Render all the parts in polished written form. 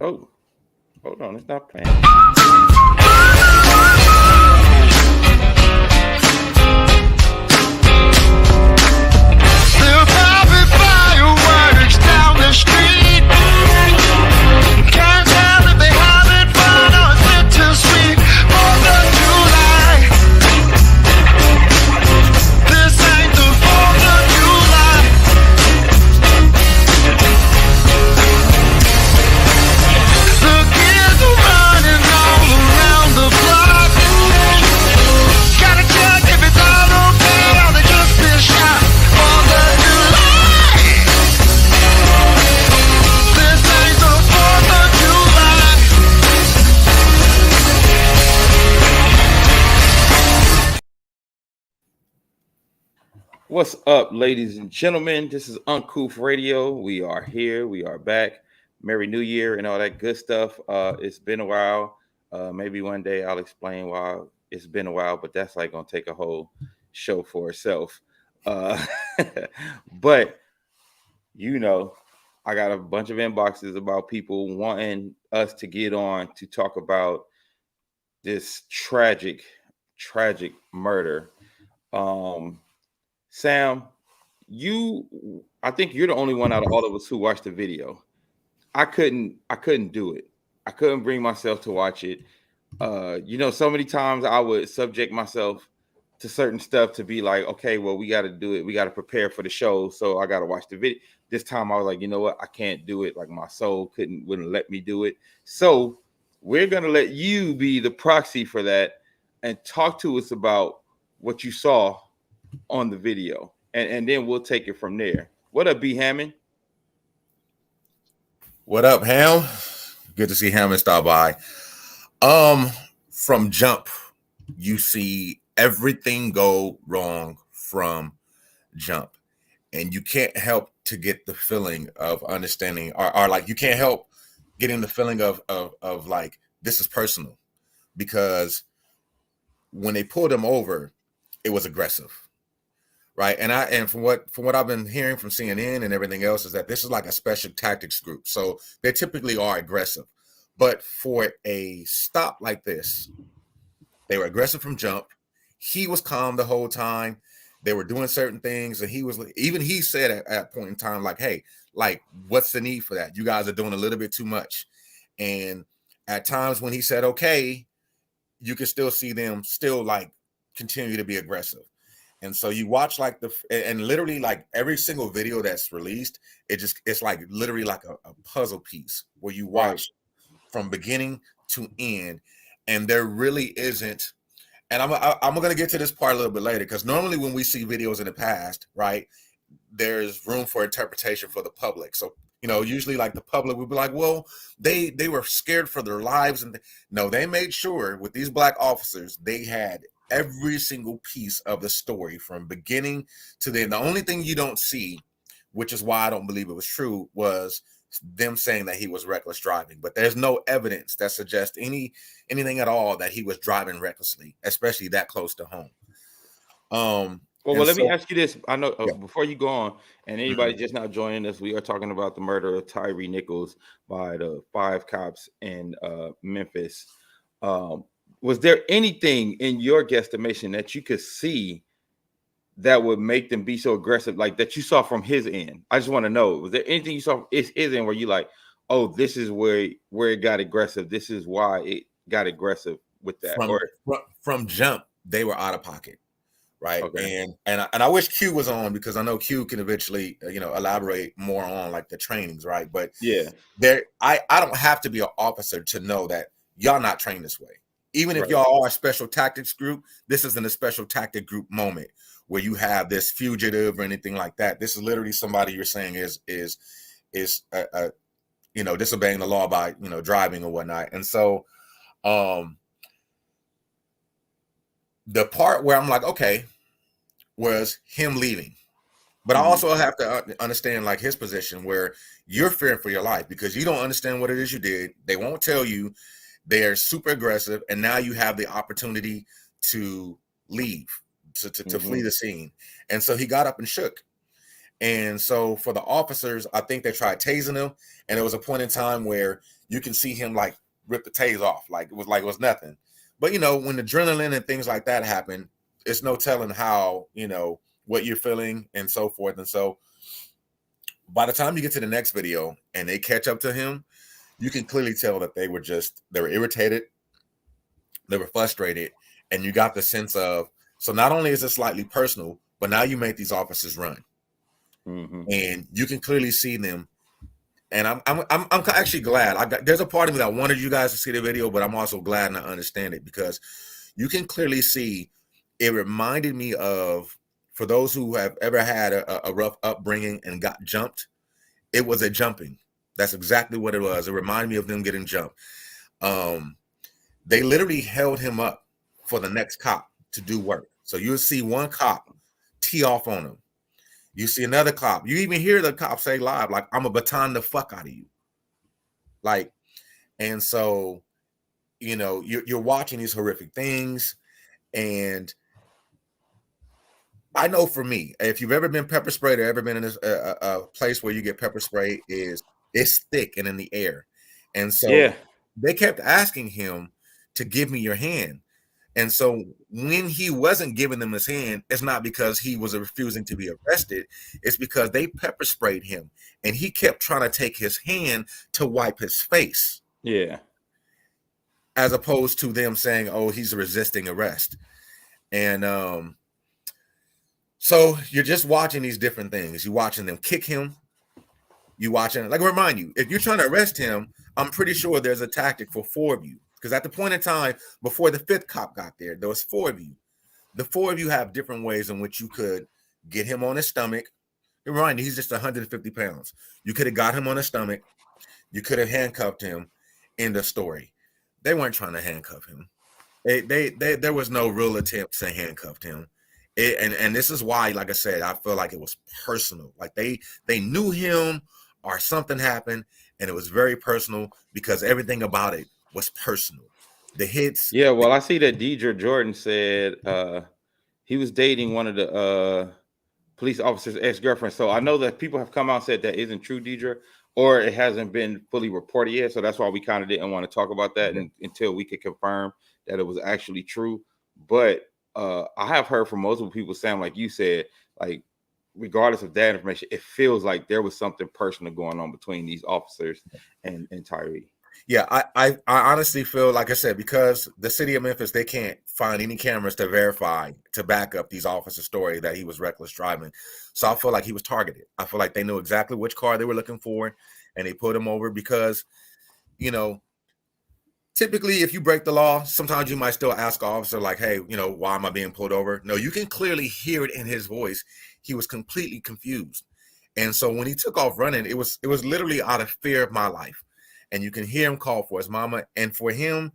Oh, hold on, it's not playing. Still popping fireworks down the street. Can't tell if they having fun or it's bittersweet. 4th of July. This ain't the 4th of July. The kids are running all around the block. Gotta check if it's all okay or they just been shot. 4th of July. This ain't the 4th of July. What's up, ladies and gentlemen? This is Uncouth Radio. We are here. We are back. Merry New Year and all that good stuff. It's been a while. Maybe one day I'll explain why it's been a while, but that's like gonna take a whole show for itself. Uh, but you know, I got a bunch of inboxes about people wanting us to get on to talk about this tragic murder. Um, Sam, I think you're the only one out of all of us who watched the video. I couldn't do it. I couldn't bring myself to watch it. So many times I would subject myself to certain stuff to be like, okay, well, we got to do it. We got to prepare for the show. So I got to watch the video. This time I was like, you know what? I can't do it. Like my soul wouldn't let me do it. So we're going to let you be the proxy for that and talk to us about what you saw on the video. And then we'll take it from there. What up, B. Hammond? What up, Ham? Good to see Hammond stop by. From jump, you see everything go wrong from jump, and you can't help to get the feeling of understanding, or like you can't help getting the feeling of like this is personal, because when they pulled him over, it was aggressive. Right. And from what I've been hearing from CNN and everything else is that this is like a special tactics group. So they typically are aggressive. But for a stop like this, they were aggressive from jump. He was calm the whole time. They were doing certain things. And he said at a point in time, like, hey, like, what's the need for that? You guys are doing a little bit too much. And at times when he said, okay, you can still see them still like continue to be aggressive. And so you watch like and literally like every single video that's released, it's like literally like a puzzle piece where you watch from beginning to end, and there really isn't. And I'm going to get to this part a little bit later, because normally when we see videos in the past, right, there's room for interpretation for the public. So, usually like the public would be like, well, they were scared for their lives. And no, they made sure with these black officers, they had every single piece of the story from beginning to the end. The only thing you don't see, which is why I don't believe it was true, was them saying that he was reckless driving. But there's no evidence that suggests anything at all that he was driving recklessly, especially that close to home. Well, let me ask you this. I know before you go on, and anybody just now joining us, we are talking about the murder of Tyre Nichols by the 5 cops in Memphis. Was there anything in your guesstimation that you could see that would make them be so aggressive, like that you saw from his end? I just want to know, was there anything you saw from his end where you like, oh, this is where it got aggressive. This is why it got aggressive with that. From jump, they were out of pocket, right? Okay. And I wish Q was on, because I know Q can eventually elaborate more on like the trainings, right? But yeah, I don't have to be an officer to know that y'all not trained this way. Even if y'all are a special tactics group, this isn't a special tactic group moment where you have this fugitive or anything like that. This is literally somebody you're saying is disobeying the law by driving or whatnot. And so the part where I'm like, okay, was him leaving. But I also have to understand like his position, where you're fearing for your life because you don't understand what it is you did. They won't tell you. They're super aggressive, and now you have the opportunity to leave, to flee the scene. And so he got up and shook. And so for the officers, I think they tried tasing him, and there was a point in time where you can see him like rip the taser off, like it was nothing. But you know, when adrenaline and things like that happen, it's no telling how, you know, what you're feeling and so forth. And so by the time you get to the next video and they catch up to him, you can clearly tell that they were irritated, they were frustrated, and you got the sense of, so not only is it slightly personal, but now you make these officers run. Mm-hmm. And you can clearly see them. And I'm actually glad. There's a part of me that wanted you guys to see the video, but I'm also glad and I understand it, because you can clearly see it reminded me of, for those who have ever had a rough upbringing and got jumped, it was a jumping. That's exactly what it was. It reminded me of them getting jumped. They literally held him up for the next cop to do work. So you'll see one cop tee off on him. You see another cop. You even hear the cop say live, like, I'm going to baton the fuck out of you. Like, and so, you know, you're watching these horrific things. And I know for me, if you've ever been pepper sprayed or ever been in a place where you get pepper sprayed, it's thick and in the air. And so they kept asking him to give me your hand. And so when he wasn't giving them his hand, it's not because he was refusing to be arrested. It's because they pepper sprayed him and he kept trying to take his hand to wipe his face. Yeah. As opposed to them saying, oh, he's resisting arrest. And so you're just watching these different things. You're watching them kick him. You watching, like, remind you, if you're trying to arrest him, I'm pretty sure there's a tactic for 4 of you. Because at the point in time, before the 5th cop got there was 4 of you. The 4 of you have different ways in which you could get him on his stomach. Remind you, he's just 150 pounds. You could have got him on his stomach. You could have handcuffed him. End of story. They weren't trying to handcuff him. There was no real attempt to handcuff him. And this is why, like I said, I feel like it was personal. Like they knew him or something happened, and it was very personal because everything about it was personal. The hits. Yeah, well, I see that Deidre Jordan said he was dating one of the police officer's ex-girlfriend. So I know that people have come out and said that isn't true, Deidre, or it hasn't been fully reported yet. So that's why we kind of didn't want to talk about that until we could confirm that it was actually true. But I have heard from multiple people saying, like you said, like, regardless of that information, it feels like there was something personal going on between these officers and Tyre. Yeah, I honestly feel, like I said, because the city of Memphis, they can't find any cameras to verify, to back up these officers' story that he was reckless driving. So I feel like he was targeted. I feel like they knew exactly which car they were looking for, and they put him over because, you know, typically if you break the law, sometimes you might still ask an officer, like, hey, you know, why am I being pulled over? No, you can clearly hear it in his voice. He was completely confused. And so when he took off running, it was literally out of fear of my life. And you can hear him call for his mama. And for him,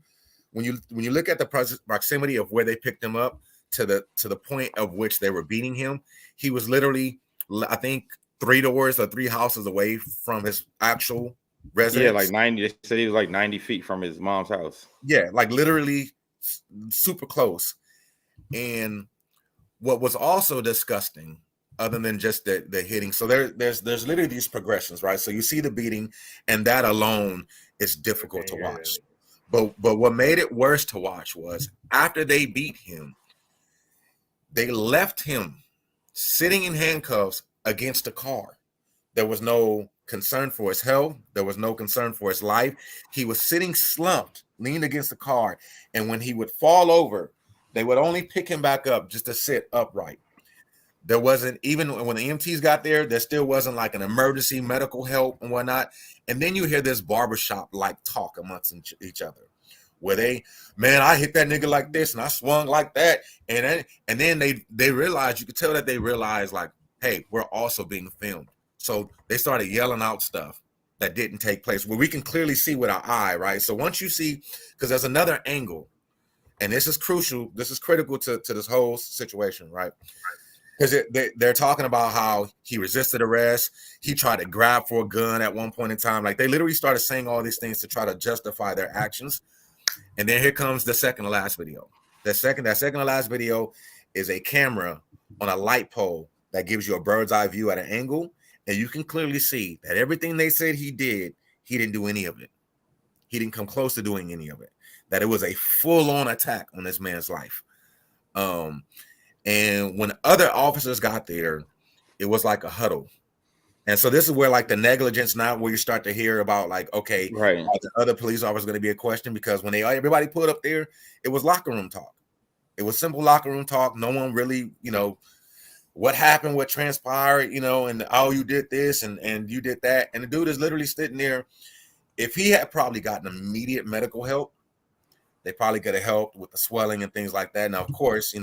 when you look at the proximity of where they picked him up to the point of which they were beating him, he was literally, I think, 3 doors or 3 houses away from his actual residence. Yeah, like 90. They said he was like 90 feet from his mom's house. Yeah, like literally super close. And what was also disgusting, other than just the hitting, so there's literally these progressions, right? So you see the beating, and that alone is difficult to watch. But what made it worse to watch was after they beat him, they left him sitting in handcuffs against a car. There was no concern for his health. There was no concern for his life. He was sitting slumped, leaned against the car. And when he would fall over, they would only pick him back up just to sit upright. There wasn't, even when the EMTs got there still wasn't like an emergency medical help and whatnot. And then you hear this barbershop like talk amongst each other, where I hit that nigga like this and I swung like that. And then they realized, you could tell that they realized, like, hey, we're also being filmed. So they started yelling out stuff that didn't take place, where we can clearly see with our eye, right? So once you see, because there's another angle, and this is crucial, this is critical to this whole situation, right? Because they're talking about how he resisted arrest. He tried to grab for a gun at one point in time. Like, they literally started saying all these things to try to justify their actions. And then here comes the second to last video. That second to last video is a camera on a light pole that gives you a bird's eye view at an angle. And you can clearly see that everything they said he did, he didn't do any of it. He didn't come close to doing any of it. That it was a full-on attack on this man's life. And when other officers got there, it was like a huddle. And so this is where like the negligence now, where you start to hear about like, okay, Right. are the other police officers going to be a question? Because when everybody pulled up there, it was locker room talk. It was simple locker room talk. No one really, what happened, what transpired, and oh, you did this and you did that. And the dude is literally sitting there. If he had probably gotten immediate medical help, they probably could have helped with the swelling and things like that. Now, of course,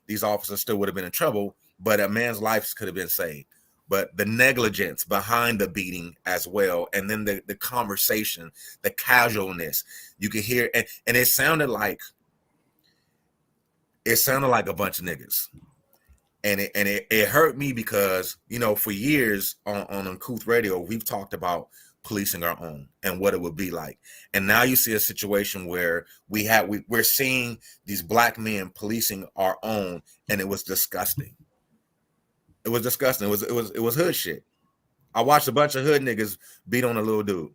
these officers still would have been in trouble, but a man's life could have been saved. But the negligence behind the beating as well, and then the conversation, the casualness, you could hear, and it sounded like a bunch of niggas. And it hurt me because, for years on Uncouth Radio, we've talked about policing our own and what it would be like. And now you see a situation where we're seeing these black men policing our own, and it was disgusting. It was disgusting. It was hood shit. I watched a bunch of hood niggas beat on a little dude.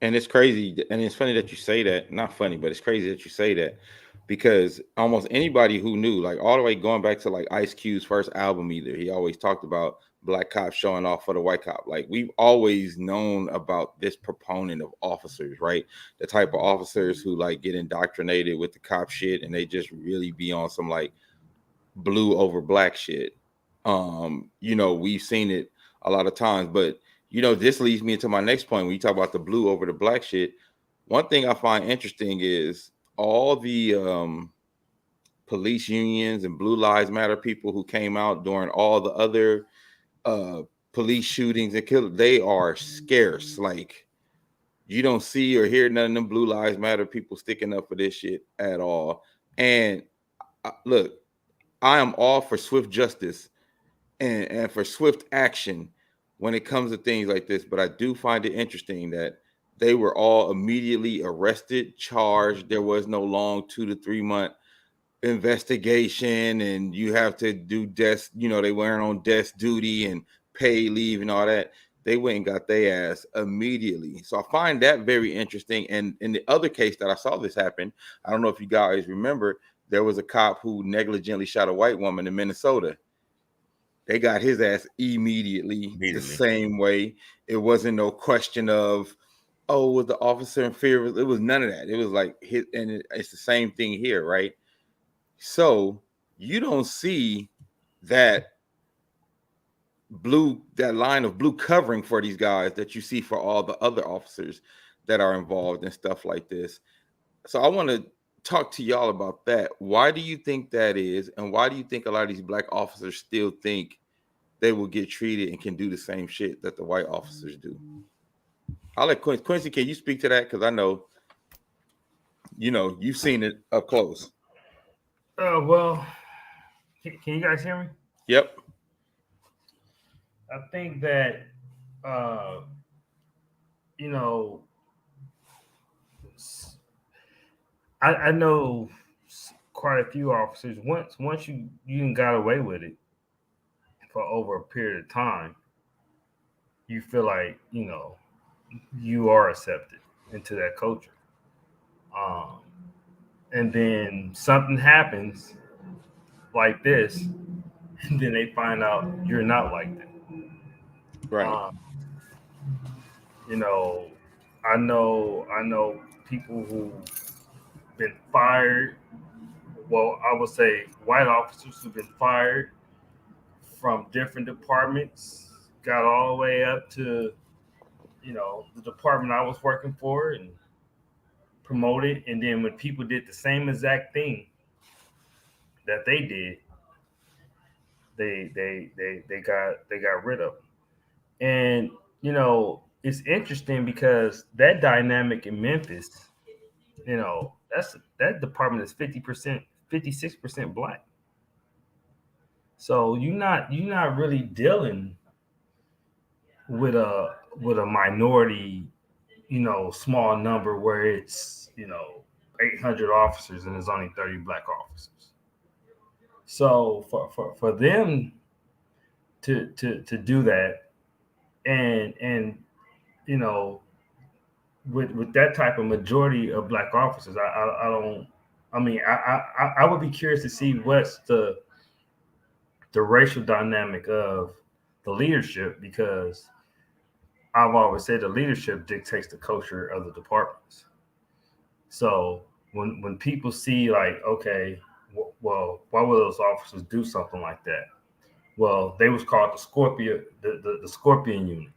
And it's crazy, and it's funny that you say that. Not funny, but it's crazy that you say that, because almost anybody who knew, like all the way going back to like Ice Cube's first album, either he always talked about black cops showing off for the white cop. Like we've always known about this proponent of officers, right? The type of officers who like get indoctrinated with the cop shit, and they just really be on some like blue over black shit. We've seen it a lot of times, but this leads me into my next point. When you talk about the blue over the black shit, one thing I find interesting is all the police unions and Blue Lives Matter people who came out during all the other police shootings and killings. They are scarce. Like you don't see or hear none of them Blue Lives Matter people sticking up for this shit at all. And look, I am all for swift justice and for swift action when it comes to things like this. But I do find it interesting that they were all immediately arrested, charged. There was no long 2 to 3 month investigation, and you have to do desk, they weren't on desk duty and pay leave and all that. They went and got their ass immediately. So I find that very interesting. And in the other case that I saw this happen, I don't know if you guys remember, there was a cop who negligently shot a white woman in Minnesota. They got his ass immediately. The same way. It wasn't no question of, oh, was the officer in fear? It was none of that. It was like it's the same thing here, right? So you don't see that line of blue covering for these guys that you see for all the other officers that are involved in stuff like this. So I want to talk to y'all about that. Why do you think that is? And why do you think a lot of these black officers still think they will get treated and can do the same shit that the white officers do? I'll let Quincy, can you speak to that? Because I know, you've seen it up close. Well, can you guys hear me? Yep. I think that, I know quite a few officers. Once you got away with it for over a period of time, you feel like you are accepted into that culture. And then something happens like this, and then they find out you're not like that. Right. I know people who've been fired. Well, I would say white officers who've been fired from different departments, got all the way up to, the department I was working for, and promoted. And then when people did the same exact thing that they did, they got rid of them. And it's interesting because that dynamic in Memphis, that department is 50%, 56% black. So you're not really dealing with a minority, small number where it's 800 officers and there's only 30 black officers. So for them to do that, and with that type of majority of black officers, I don't. I mean, I would be curious to see what's the racial dynamic of the leadership, because I've always said the leadership dictates the culture of the departments. So when people see like, okay, well, why would those officers do something like that? Well, they was called the Scorpion, the Scorpion unit.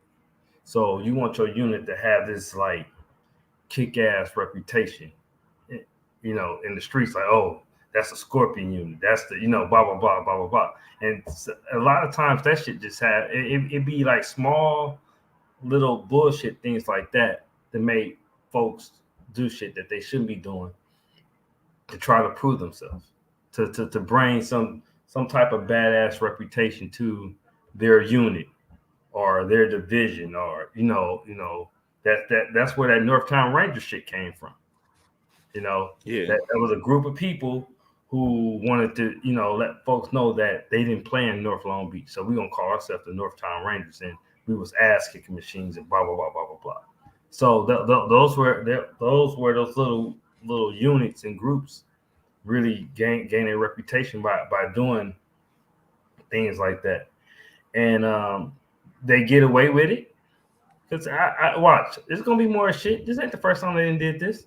So you want your unit to have this like kick-ass reputation, in the streets, like, oh, that's a Scorpion unit. That's the, blah, blah, blah, blah, blah, blah. And a lot of times that shit just it be like small little bullshit things like that make folks do shit that they shouldn't be doing to try to prove themselves, to bring some type of badass reputation to their unit or their division, or that's where that Northtown Ranger shit came from. That was a group of people who wanted to, let folks know that they didn't play in North Long Beach. So we're gonna call ourselves the Northtown Rangers, and we was ass kicking machines and blah blah blah blah blah blah. So those were those little units and groups really gain a reputation by doing things like that, and they get away with it because I watch. There's gonna be more shit. This ain't the first time they did this,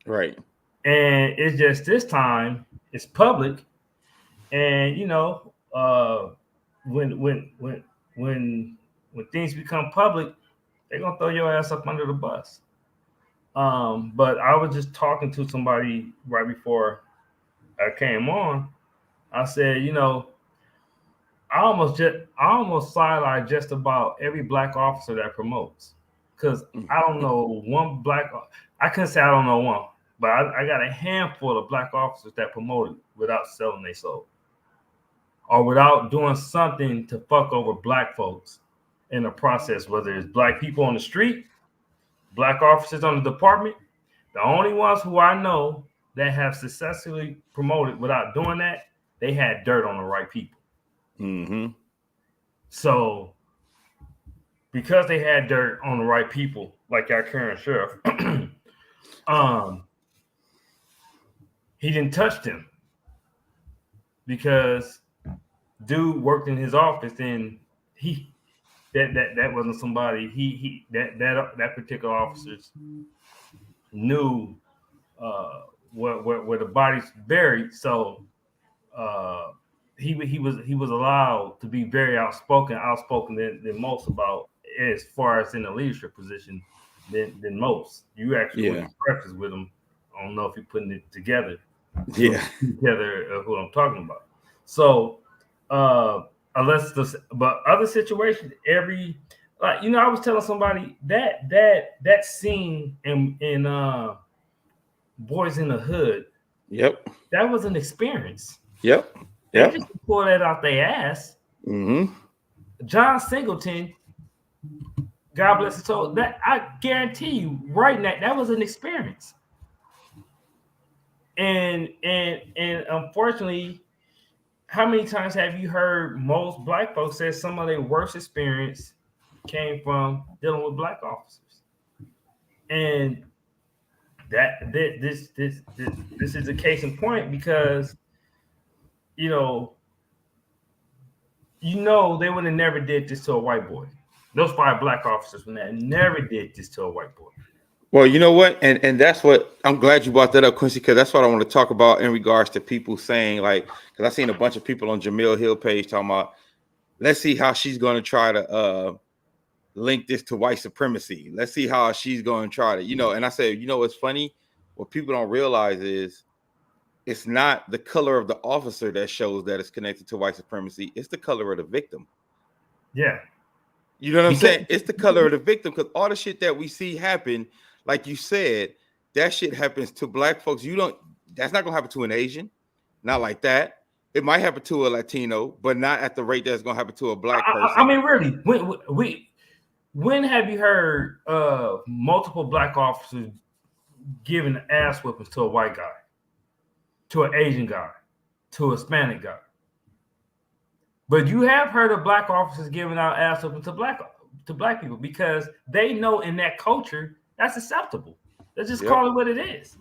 right? And it's just this time it's public, and when things become public, they're gonna throw your ass up under the bus. But I was just talking to somebody right before I came on. I said, I almost sideline just about every black officer that promotes, because I don't know one black. I couldn't say I don't know one, but I got a handful of black officers that promoted without selling their soul, or without doing something to fuck over black folks in the process, whether it's black people on the street, black officers on the department. The only ones who I know that have successfully promoted without doing that, they had dirt on the right people. Mm-hmm. So because they had dirt on the right people, like our current sheriff, he didn't touch them because dude worked in his office, and that wasn't somebody that particular officers knew where the body's buried. So he was allowed to be very outspoken than most about, as far as in a leadership position than most. You actually went to breakfast with him. I don't know if you're putting it together. Together who I'm talking about. So but other situations, I was telling somebody that scene in Boys in the Hood. Yep. That was an experience. Yep. They just pull that out their ass. Mm-hmm. John Singleton, God bless his soul, that I guarantee you right now, that was an experience. And unfortunately, how many times have you heard most black folks say some of their worst experience came from dealing with black officers? And this is a case in point, because they would have never did this to a white boy. Those 5 black officers never did this to a white boy. Well, you know what? And that's what I'm glad you brought that up, Quincy, because that's what I want to talk about in regards to people saying, like, because I've seen a bunch of people on Jamil Hill page talking about, let's see how she's going to try to link this to white supremacy. Let's see how she's going to try to, and I said, what's funny? What people don't realize is it's not the color of the officer that shows that it's connected to white supremacy. It's the color of the victim. Yeah. You know what I'm saying? It's the color of the victim, because all the shit that we see happen, like you said, that shit happens to black folks. That's not going to happen to an Asian. Not like that. It might happen to a Latino, but not at the rate that's going to happen to a black person. I mean, really, when have you heard multiple black officers giving ass whippings to a white guy, to an Asian guy, to a Hispanic guy? But you have heard of black officers giving out ass whippings to black people, because they know in that culture That's acceptable. Let's just Yep. call it what it is.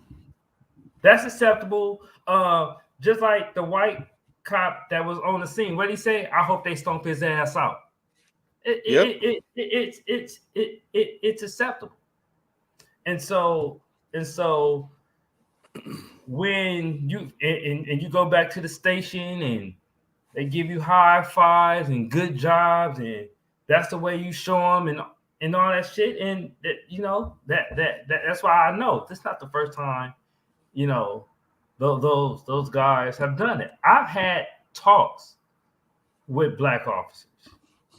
That's acceptable. Just like the white cop that was on the scene. What did he say? I hope they stomp his ass out. It's acceptable. And so when you and you go back to the station and they give you high fives and good jobs, and that's the way you show them and all that shit. And that's why I know it's not the first time, those guys have done it. I've had talks with black officers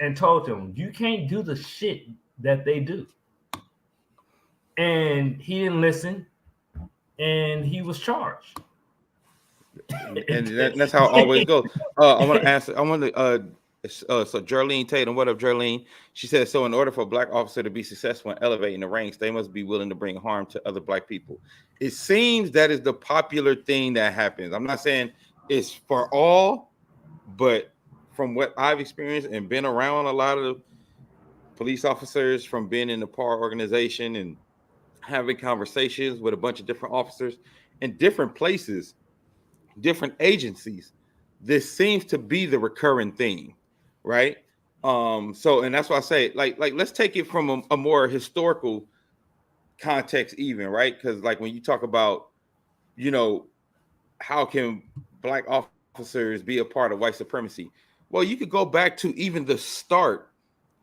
and told them you can't do the shit that they do. And he didn't listen, and he was charged. And that's how it always goes. I want to answer. So Jerlene Tatum, what up, Jerlene? She said, so in order for a black officer to be successful in elevating the ranks, they must be willing to bring harm to other black people. It seems that is the popular thing that happens. I'm not saying it's for all, but from what I've experienced and been around a lot of police officers, from being in the PAR organization and having conversations with a bunch of different officers in different places, different agencies, this seems to be the recurring theme, right? So, and that's why I say, like let's take it from a more historical context, even, right? Because like when you talk about, how can black officers be a part of white supremacy? Well, you could go back to even the start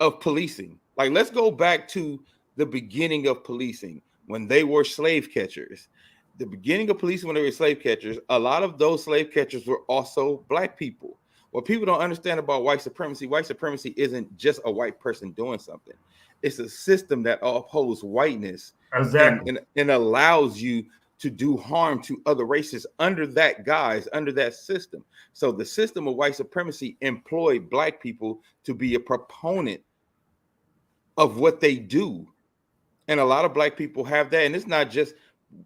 of policing. Like, let's go back to the beginning of policing when they were slave catchers. The beginning of policing when they were slave catchers, a lot of those slave catchers were also black people. What people don't understand about white supremacy isn't just a white person doing something. It's a system that upholds whiteness and allows you to do harm to other races under that guise, under that system. So the system of white supremacy employed black people to be a proponent of what they do. And a lot of black people have that. And it's not just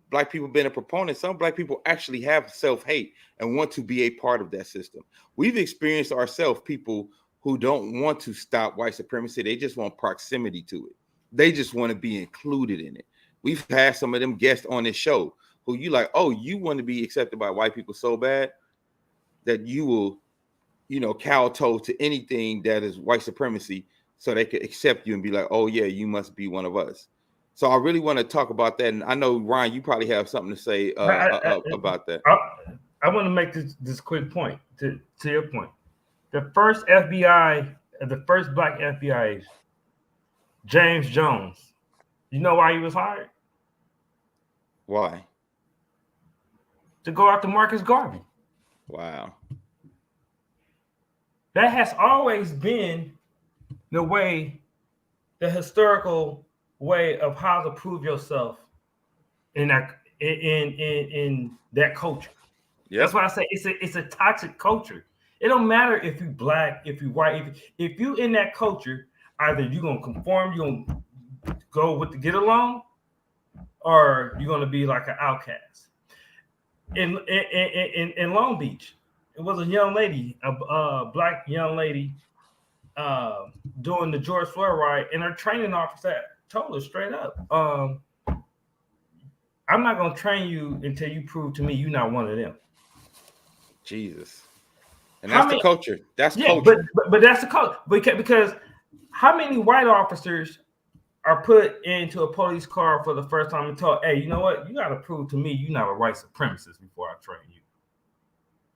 black people being a proponent. Some black people actually have self-hate and want to be a part of that system. We've experienced ourselves people who don't want to stop white supremacy. They just want proximity to it. They just want to be included in it. We've had some of them guests on this show who you like, oh, you want to be accepted by white people so bad that you will, kowtow to anything that is white supremacy so they could accept you and be like, oh yeah, you must be one of us. So I really want to talk about that. And I know, Ryan, you probably have something to say about that. I want to make this quick point to your point. The first black FBI agent, James Jones, you know why he was hired? Why? To go after Marcus Garvey. Wow. That has always been the historical way of how to prove yourself in that culture. Yep. That's why I say it's a toxic culture. It don't matter if you black, if you white, if you in that culture, either you're gonna conform, you're gonna go with the get along, or you're gonna be like an outcast. In Long Beach, it was a young lady, a black young lady, doing the George Floyd riot, and her training officer told her straight up, I'm not gonna train you until you prove to me you're not one of them. Jesus. And that's the culture. That's culture. But that's the culture. Because how many white officers are put into a police car for the first time and told, hey, you know what? You got to prove to me you're not a white supremacist before I train you.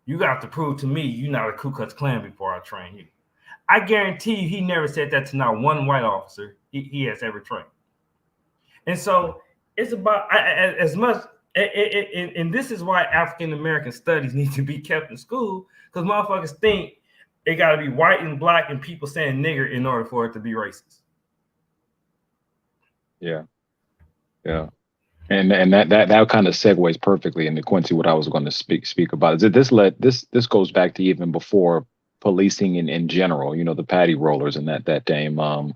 You got to prove to me you're not a Ku Klux Klan before I train you. I guarantee you he never said that to not one white officer he has ever trained. And so it's about as much, and this is why African-American studies need to be kept in school, because motherfuckers think it got to be white and black and people saying nigger in order for it to be racist. Yeah. And that kind of segues perfectly into Quincy what I was going to speak about. Is that this goes back to even before policing in general, the patty rollers and that game.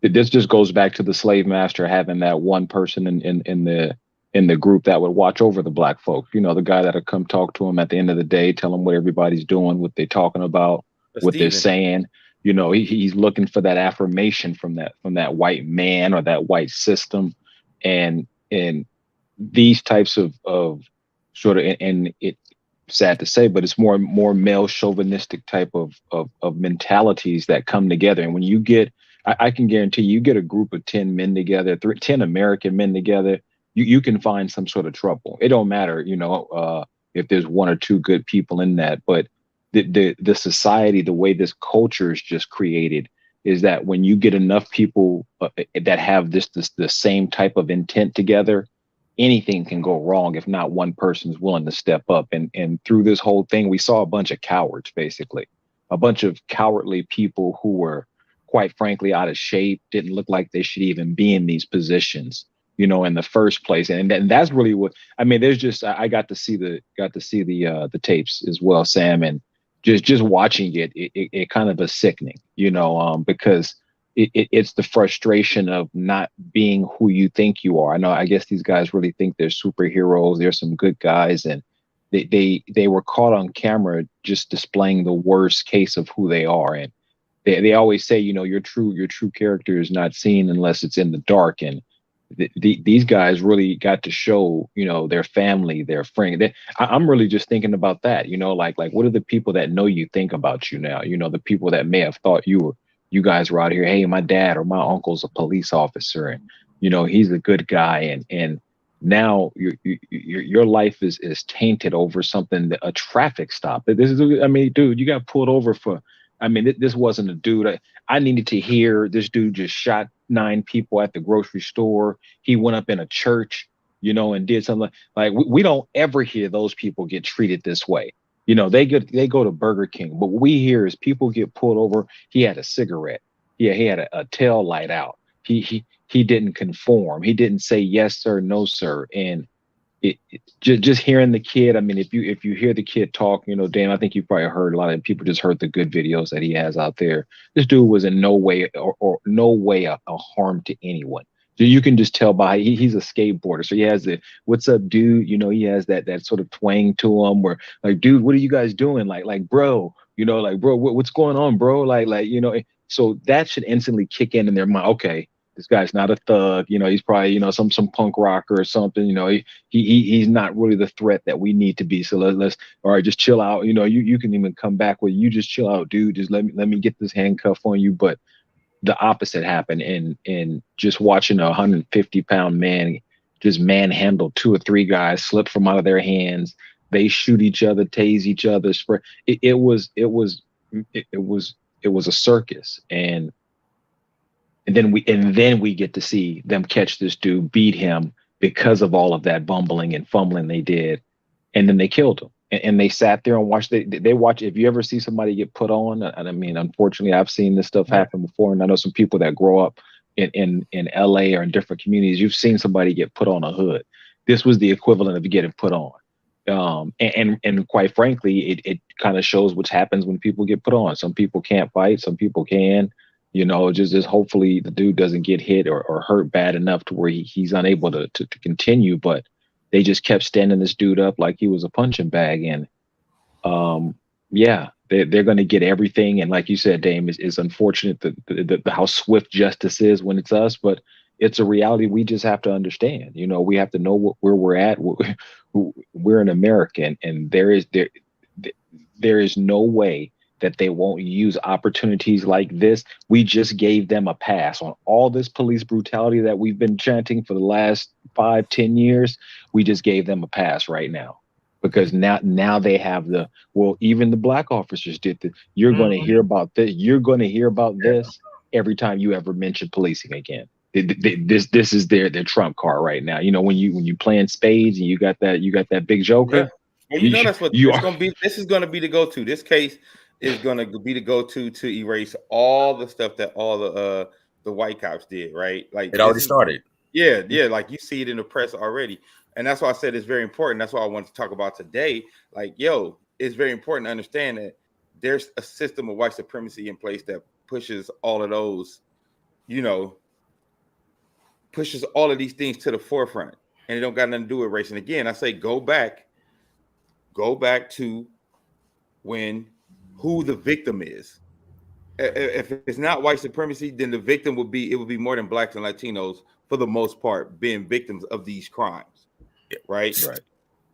This just goes back to the slave master having that one person in the group that would watch over the black folk. The guy that'll come talk to him at the end of the day, tell him what everybody's doing, what they're talking about, what they're saying. He's looking for that affirmation from that white man or that white system. And these types of sort of, and it sad to say, but it's more male chauvinistic type of mentalities that come together. And when you get, I can guarantee you get a group of 10 men together, 10 American men together, you can find some sort of trouble. It don't matter, if there's one or two good people in that, but the society, the way this culture is just created, is that when you get enough people that have the same type of intent together, anything can go wrong if not one person is willing to step up. And through this whole thing, we saw a bunch of cowards, basically, a bunch of cowardly people who were, quite frankly, out of shape, didn't look like they should even be in these positions, in the first place. And that's really what I mean. There's just I got to see the tapes as well, Sam, and just watching it kind of is sickening, because it's the frustration of not being who you think you are. I guess these guys really think they're superheroes. They're some good guys, and they were caught on camera just displaying the worst case of who they are. And they always say, your true character is not seen unless it's in the dark. And these guys really got to show, their family, their friend. I'm really just thinking about that, like what do the people that know you think about you now? The people that may have thought you guys were out here. Hey, my dad or my uncle's a police officer, and he's a good guy. And now your life is tainted over something, a traffic stop. This is, dude, you got pulled over for. This wasn't a dude. I needed to hear this dude just shot 9 people at the grocery store. He went up in a church, and did something like we don't ever hear those people get treated this way. They go to Burger King, but what we hear is people get pulled over. He had a cigarette. Yeah, he had a tail light out. He didn't conform. He didn't say yes sir, no sir. And just hearing the kid. If you hear the kid talk, Dan, I think you probably heard a lot of people just heard the good videos that he has out there. This dude was in no way or no way a harm to anyone. So you can just tell by he's a skateboarder. So he has the "what's up, dude?" He has that sort of twang to him where like, dude, what are you guys doing? Like, bro, like, bro, what's going on, bro? Like, so that should instantly kick in their mind. Okay, this guy's not a thug. He's probably, some punk rocker or something. He's not really the threat that we need to be. So let's all right, just chill out. You can even come back with you just chill out, dude. Just let me get this handcuff on you. But the opposite happened, and just watching a 150-pound man just manhandle 2 or 3 guys, slip from out of their hands. They shoot each other, tase each other. It was a circus, and then we get to see them catch this dude, beat him because of all of that bumbling and fumbling they did, and then they killed him. And they sat there and watched. They watch. If you ever see somebody get put on, and unfortunately, I've seen this stuff happen before, and I know some people that grow up in LA or in different communities. You've seen somebody get put on a hood. This was the equivalent of getting put on. And quite frankly, it kind of shows what happens when people get put on. Some people can't fight. Some people can. Just hopefully the dude doesn't get hit or hurt bad enough to where he's unable to continue. But they just kept standing this dude up like he was a punching bag. And they're going to get everything. And like you said, Dame, it's unfortunate that how swift justice is when it's us, but it's a reality we just have to understand. We have to know where we're at. We're an American, and there is no way that they won't use opportunities like this. We just gave them a pass on all this police brutality that we've been chanting for the last 5-10 years. We just gave them a pass right now, because now they have even the black officers did this. You're going to hear about this. You're going to hear about this every time you ever mention policing again. This is their Trump card right now. When you playing spades and you got that big joker. Yeah. Well, that's what it's going to be. This is going to be the go-to. This case is going to be the go-to to erase all the stuff that all the white cops did, right? Like it already started. Yeah. Like you see it in the press already, and that's why I said it's very important. That's why I wanted to talk about today. Like, it's very important to understand that there's a system of white supremacy in place that pushes all of those, pushes all of these things to the forefront, and it don't got nothing to do with race. And again, I say go back to who the victim is. if it's not white supremacy, then the victim would be more than blacks and Latinos for the most part being victims of these crimes, right? Right.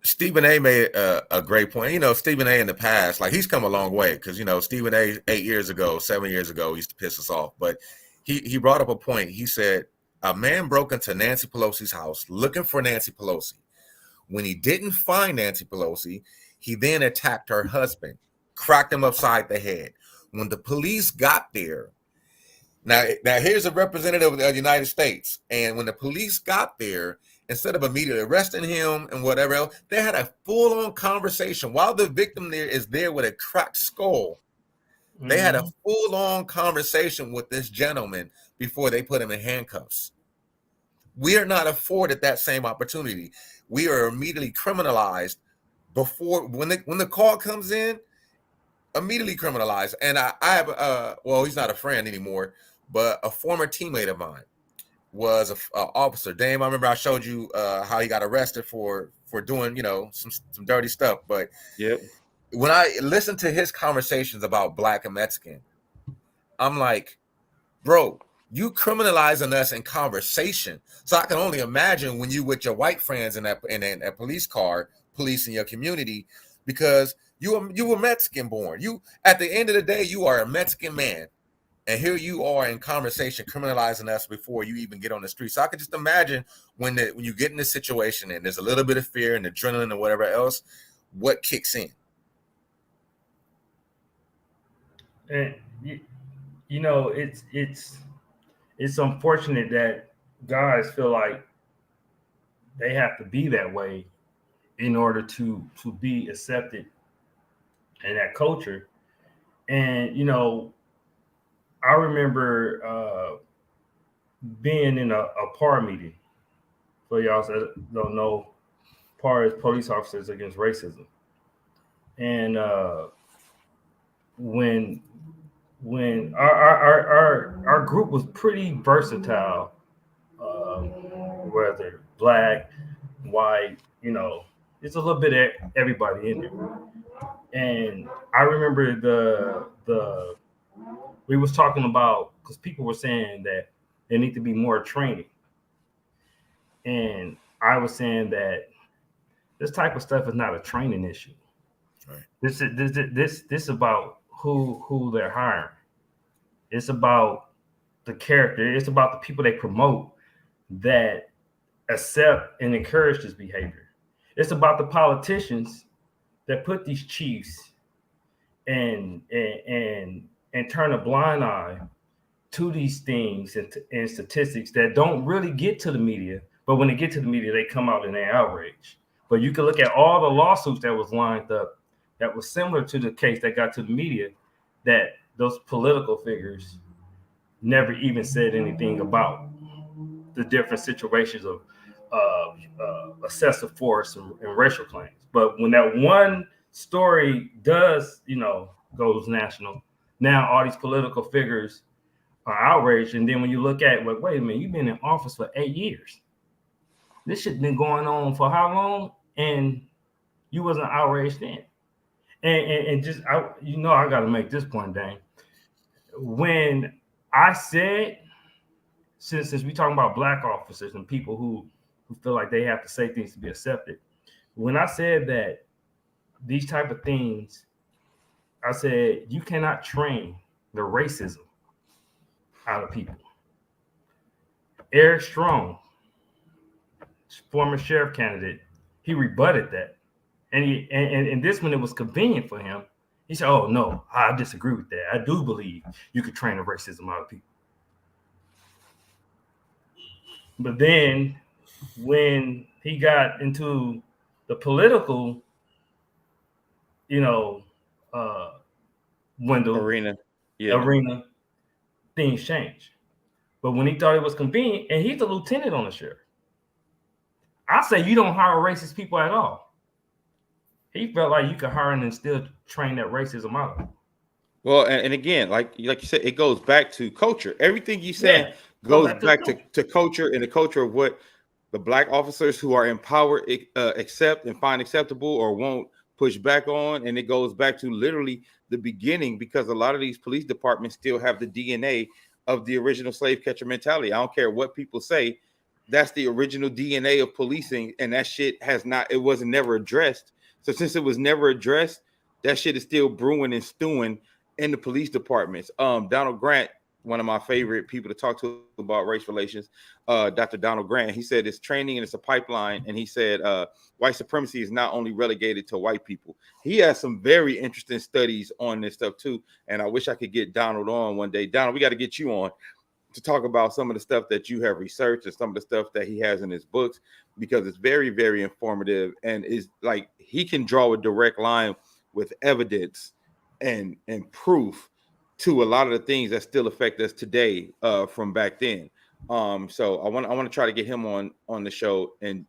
Stephen A made a great point. You know, Stephen A in the past, like he's come a long way because you know Stephen A 8 years ago, 7 years ago used to piss us off, but he brought up a point. He said a man broke into Nancy Pelosi's house looking for Nancy Pelosi. When he didn't find Nancy Pelosi, he then attacked her husband, cracked him upside the head. When the police got there, now here's a representative of the United States, and when the police got there, instead of immediately arresting him and whatever else, they had a full-on conversation while the victim there is there with a cracked skull. They had a full-on conversation with this gentleman before they put him in handcuffs. We are not afforded that same opportunity. We are immediately criminalized before when the call comes in, immediately criminalized. And I have well, he's not a friend anymore, but a former teammate of mine was a officer. Dame, I remember I showed you how he got arrested for doing, you know, some dirty stuff. But Yep. when I listened to his conversations about black and Mexican, I'm like, bro, you criminalizing us in conversation. So I can only imagine when you with your white friends in a police car, policing your community, because you were Mexican born. You at the end of the day, you are a Mexican man. And here you are in conversation criminalizing us before you even get on the street. So I could just imagine when you get in this situation and there's a little bit of fear and adrenaline or whatever else, what kicks in. And you know, it's unfortunate that guys feel like they have to be that way in order to be accepted in that culture. And you know, I remember being in a PAR meeting. For y'all that don't know, PAR is Police Officers Against Racism. And when our group was pretty versatile, whether black, white, you know, it's a little bit of everybody in there. And I remember we was talking about, because people were saying that there need to be more training. And I was saying that this type of stuff is not a training issue. Right. This about who they're hiring. It's about the character. It's about the people they promote that accept and encourage this behavior. It's about the politicians that put these chiefs and turn a blind eye to these things and statistics that don't really get to the media. But when they get to the media, they come out in their outrage. But you can look at all the lawsuits that was lined up that was similar to the case that got to the media, that those political figures never even said anything about the different situations of excessive force and racial claims. But when that one story does, you know, goes national, now all these political figures are outraged. And then when you look at, like, wait a minute, you've been in office for 8 years. This shit's been going on for how long? And you wasn't outraged then. And just, I got to make this point, Dane. When I said, since we talking about black officers and people who feel like they have to say things to be accepted, when I said that these type of things, I said, you cannot train the racism out of people. Eric Strong, former sheriff candidate, he rebutted that. And this one, it was convenient for him. He said, oh, no, I disagree with that. I do believe you could train the racism out of people. But then when he got into the political, Arena, things changed. But when he thought it was convenient, and he's the lieutenant on the sheriff, I say you don't hire racist people at all. He felt like you could hire them and still train that racism out of them. Well, and again, like you said, it goes back to culture. Everything you said goes back to culture, and the culture of what the black officers who are empowered accept and find acceptable or won't push back on. And it goes back to literally the beginning, because a lot of these police departments still have the DNA of the original slave catcher mentality. I don't care what people say. That's the original DNA of policing, and that shit it wasn't never addressed. So since it was never addressed, that shit is still brewing and stewing in the police departments. Donald Grant, one of my favorite people to talk to about race relations, Dr. Donald Grant, he said it's training and it's a pipeline. And he said white supremacy is not only relegated to white people. He has some very interesting studies on this stuff too. And I wish I could get Donald on one day. Donald, we got to get you on to talk about some of the stuff that you have researched and some of the stuff that he has in his books, because it's very, very informative, and is like he can draw a direct line with evidence and proof to a lot of the things that still affect us today from back then. So I want to try to get him on the show, and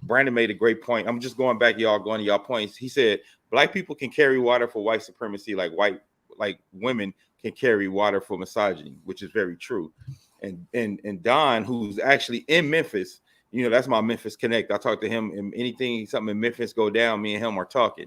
Brandon made a great point. I'm just going back, going to y'all points. He said black people can carry water for white supremacy like women can carry water for misogyny, which is very true. And Don, who's actually in Memphis, that's my Memphis connect. I talk to him, and something in Memphis go down, me and him are talking.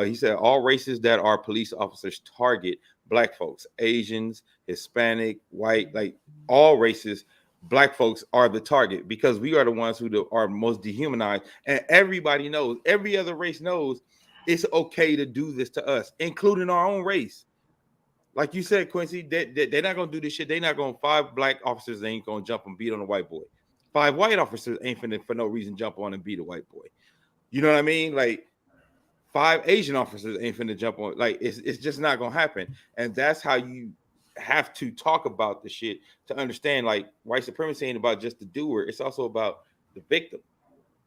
He said all races that our police officers target, black folks, Asians, Hispanic, white, like all races, black folks are the target, because we are the ones who are most dehumanized. And everybody knows, every other race knows it's okay to do this to us, including our own race. Like you said, Quincy, they're not gonna do this shit. They're not gonna. 5 black officers ain't gonna jump and beat on a white boy. 5 white officers ain't finna for no reason jump on and beat a white boy. You know what I mean? Like 5 Asian officers ain't finna jump on. Like it's just not gonna happen. And that's how you have to talk about the shit to understand. Like white supremacy ain't about just the doer. It's also about the victim.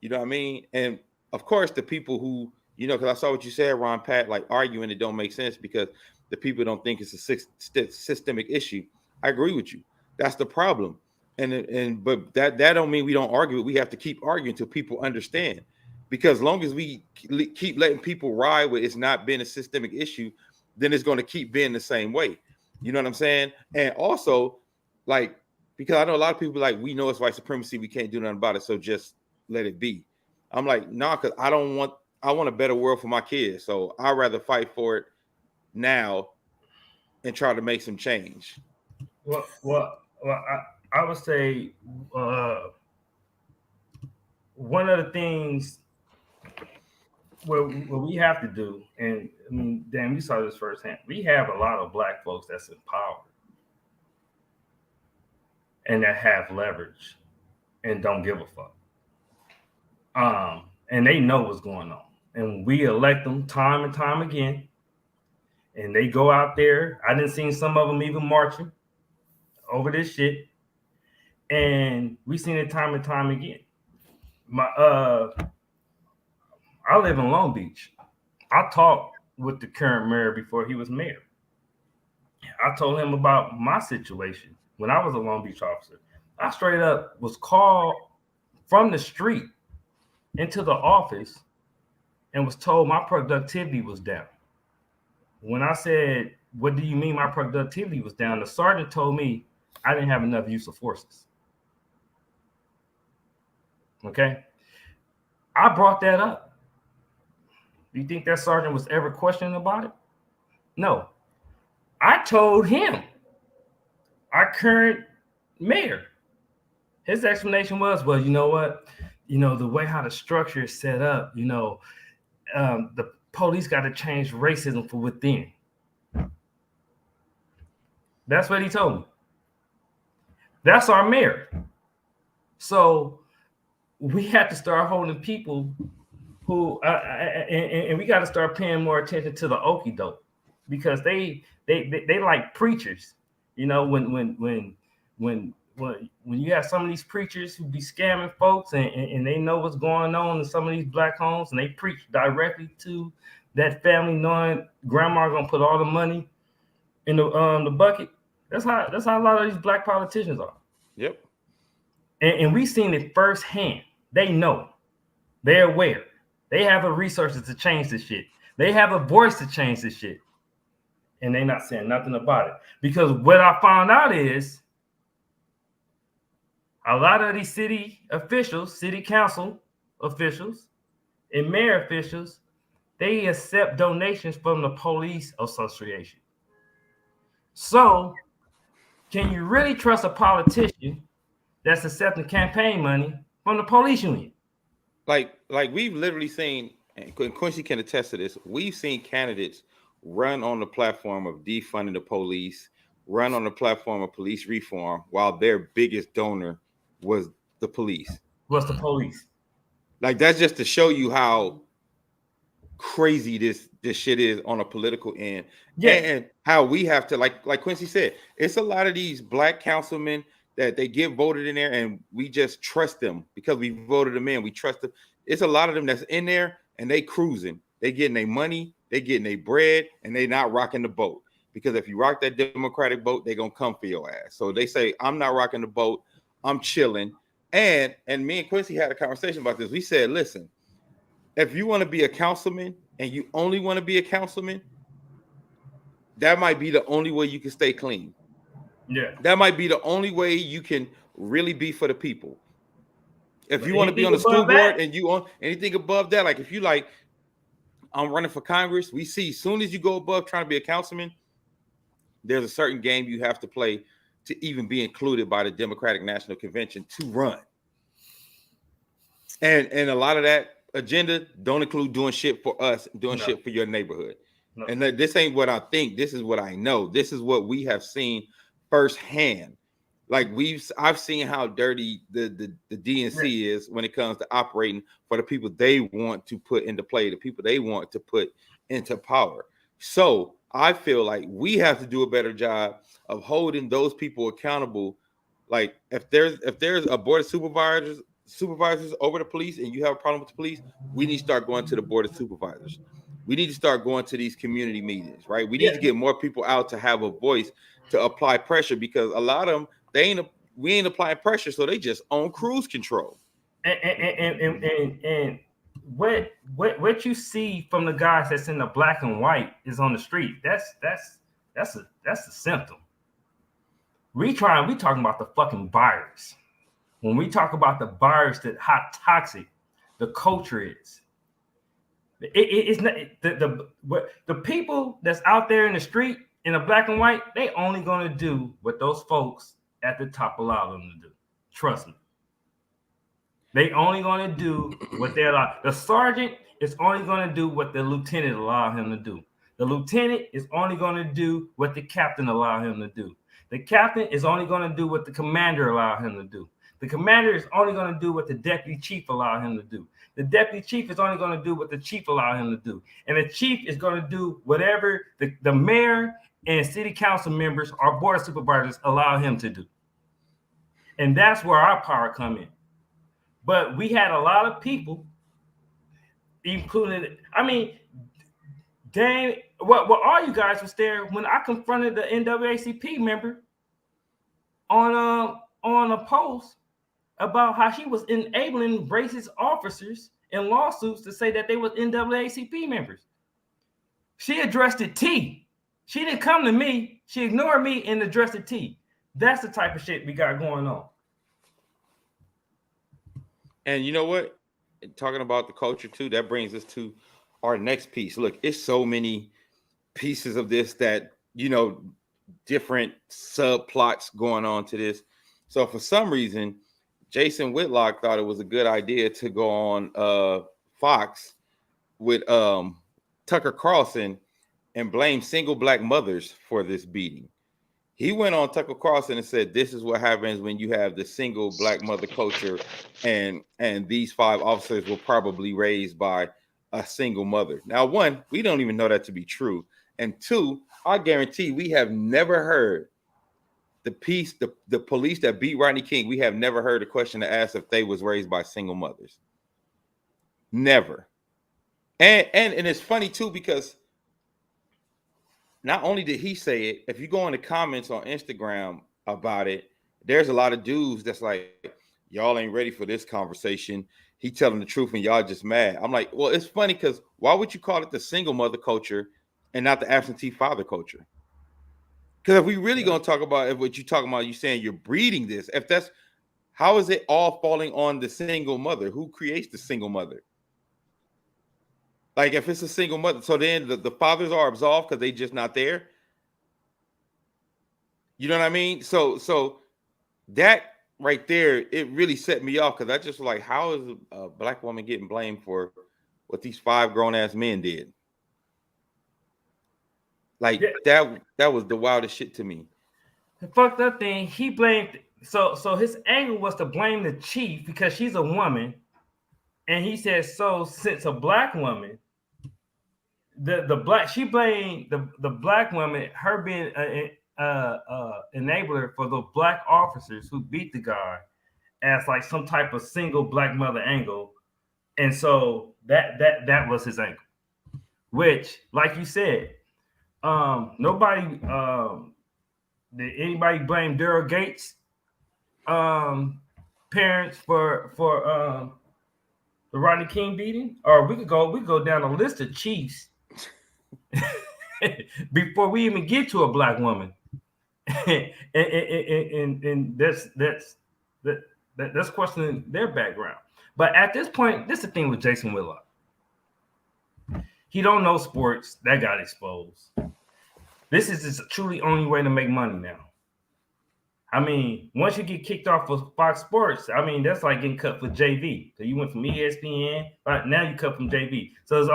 You know what I mean? And of course, the people who because I saw what you said, Ron Pat, like arguing it don't make sense because the people don't think it's a systemic issue. I agree with you. That's the problem. But that don't mean we don't argue it. We have to keep arguing until people understand. Because as long as we keep letting people ride with it's not been a systemic issue, then it's going to keep being the same way. You know what I'm saying? And also, like, because I know a lot of people like, we know it's white supremacy, we can't do nothing about it, so just let it be. I'm like, nah, because I want a better world for my kids. So I'd rather fight for it now and try to make some change. Well, I would say one of the things what we have to do, and I mean, Dan, we saw this firsthand. We have a lot of black folks that's in power and that have leverage and don't give a fuck. And they know what's going on. And we elect them time and time again. And they go out there. I didn't see some of them even marching over this shit. And we seen it time and time again. I live in Long Beach. I talked with the current mayor before he was mayor. I told him about my situation when I was a Long Beach officer. I straight up was called from the street into the office and was told my productivity was down. When I said, what do you mean my productivity was down? The sergeant told me I didn't have enough use of forces. Okay? I brought that up. Do you think that sergeant was ever questioning about it? No. I told him, our current mayor, his explanation was, well, you know what? The way how the structure is set up, the police got to change racism from within. That's what he told me. That's our mayor. So we have to start holding people who, and we got to start paying more attention to the okie doke, because they like preachers. When you have some of these preachers who be scamming folks and they know what's going on in some of these black homes, and they preach directly to that family, knowing grandma gonna put all the money in the bucket. That's how a lot of these black politicians are. Yep. And we've seen it firsthand. They know. They're aware. They have the resources to change this shit. They have a voice to change this shit. And they're not saying nothing about it. Because what I found out is a lot of these city officials, city council officials, and mayor officials, they accept donations from the police association. So, can you really trust a politician that's accepting campaign money from the police union? Like we've literally seen, and Quincy can attest to this. We've seen candidates run on the platform of defunding the police, run on the platform of police reform, while their biggest donor was the police. What's the police? Like that's just to show you how crazy this shit is on a political end, and how we have to like Quincy said, it's a lot of these black councilmen that they get voted in there, and we just trust them because we voted them in. We trust them. It's a lot of them that's in there and they cruising. They getting their money, they getting their bread, and they not rocking the boat. Because if you rock that Democratic boat, they gonna come for your ass. So they say, I'm not rocking the boat, I'm chilling. And me and Quincy had a conversation about this. We said, listen, if you want to be a councilman and you only want to be a councilman, that might be the only way you can stay clean. Yeah. That might be the only way you can really be for the people. If you want to be on Anything the school above that? board and you on anything above that, like if you like, I'm running for Congress, we see as soon as you go above trying to be a councilman, there's a certain game you have to play to even be included by the Democratic National Convention to run. And a lot of that agenda don't include doing shit for us, doing shit for your neighborhood. No. And this ain't what I think. This is what I know. This is what we have seen firsthand. Like I've seen how dirty the DNC is when it comes to operating for the people they want to put into play, the people they want to put into power. So I feel like we have to do a better job of holding those people accountable. Like if there's a board of supervisors over the police and you have a problem with the police, we need to start going to the board of supervisors. We need to start going to these community meetings, right? We need to get more people out to have a voice to apply pressure, because a lot of them, we ain't applying pressure, so they just on cruise control. And what you see from the guys that's in the black and white is on the street. That's a symptom. We talking about the fucking virus. When we talk about the virus, that how toxic the culture is. It's not the people that's out there in the street in the black and white. They only gonna do what those folks at the top allow them to do. Trust me. They only gonna do what they allow. The sergeant is only gonna do what the lieutenant allow him to do. The lieutenant is only gonna do what the captain allow him to do. The captain is only gonna do what the commander allow him to do. The commander is only gonna do what the deputy chief allow him to do. The deputy chief is only gonna do what the chief allow him to do. And the chief is gonna do whatever the mayor and city council members or board of supervisors allow him to do. And that's where our power come in. But we had a lot of people, including, dang, all you guys was there when I confronted the NAACP member on a post about how she was enabling racist officers in lawsuits to say that they was NAACP members. She addressed it T. She didn't come to me. She ignored me and addressed it T. That's the type of shit we got going on. And you know what? Talking about the culture too, that brings us to our next piece. Look, it's so many pieces of this that, different subplots going on to this. So for some reason, Jason Whitlock thought it was a good idea to go on Fox with Tucker Carlson and blame single black mothers for this beating. He went on Tucker Carlson and said, this is what happens when you have the single black mother culture, and these 5 officers were probably raised by a single mother. Now, 1, we don't even know that to be true. And 2, I guarantee we have never heard the police that beat Rodney King. We have never heard a question to ask if they was raised by single mothers. Never. And it's funny too, because not only did he say it, if you go in the comments on Instagram about it, there's a lot of dudes that's like, y'all ain't ready for this conversation. He telling the truth and y'all just mad. I'm like, well, it's funny because why would you call it the single mother culture and not the absentee father culture? Because if we really gonna talk about what you're talking about, you saying you're breeding this. If that's, how is it all falling on the single mother? Who creates the single mother? Like if it's a single mother, so then the fathers are absolved because they just not there. You know what I mean? So that right there, it really set me off because I just was like, how is a black woman getting blamed for what these 5 grown ass men did? Like that was the wildest shit to me. The fucked up thing, he blamed. So his angle was to blame the chief because she's a woman, and he said, so since a black woman, she blamed the black woman, her being enabler for the black officers who beat the guy as like some type of single black mother angle, and so that was his angle. Which, like you said, nobody did anybody blame Daryl Gates' parents for the Rodney King beating? Or we could go down a list of chiefs before we even get to a black woman. and that's questioning their background. But at this point, this is the thing with Jason Whitlock. He don't know sports. That got exposed. This is his truly only way to make money now. I mean, once you get kicked off of Fox Sports, I mean, that's like getting cut for JV. So you went from ESPN, right? Now you cut from JV. So it's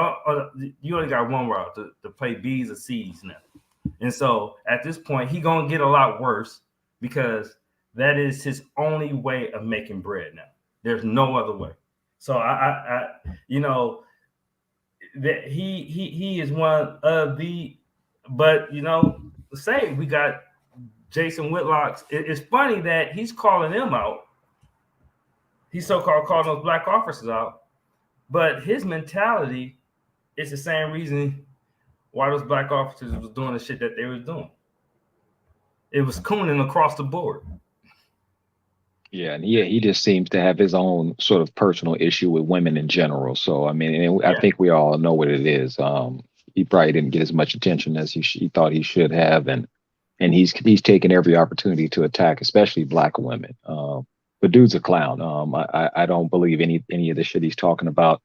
you only got one route to play B's or C's now. And so at this point, he gonna get a lot worse because that is his only way of making bread now. There's no other way. So I you know, that he is one of the, but you know, say we got Jason Whitlock's. It's funny that he's calling them out. He's so-called calling those black officers out, but his mentality is the same reason why those black officers was doing the shit that they was doing. It was cooning across the board. Yeah, and he just seems to have his own sort of personal issue with women in general. So I mean, I think we all know what it is. He probably didn't get as much attention as he thought he should have, and he's taken every opportunity to attack, especially black women. But dude's a clown. I don't believe any of the shit he's talking about.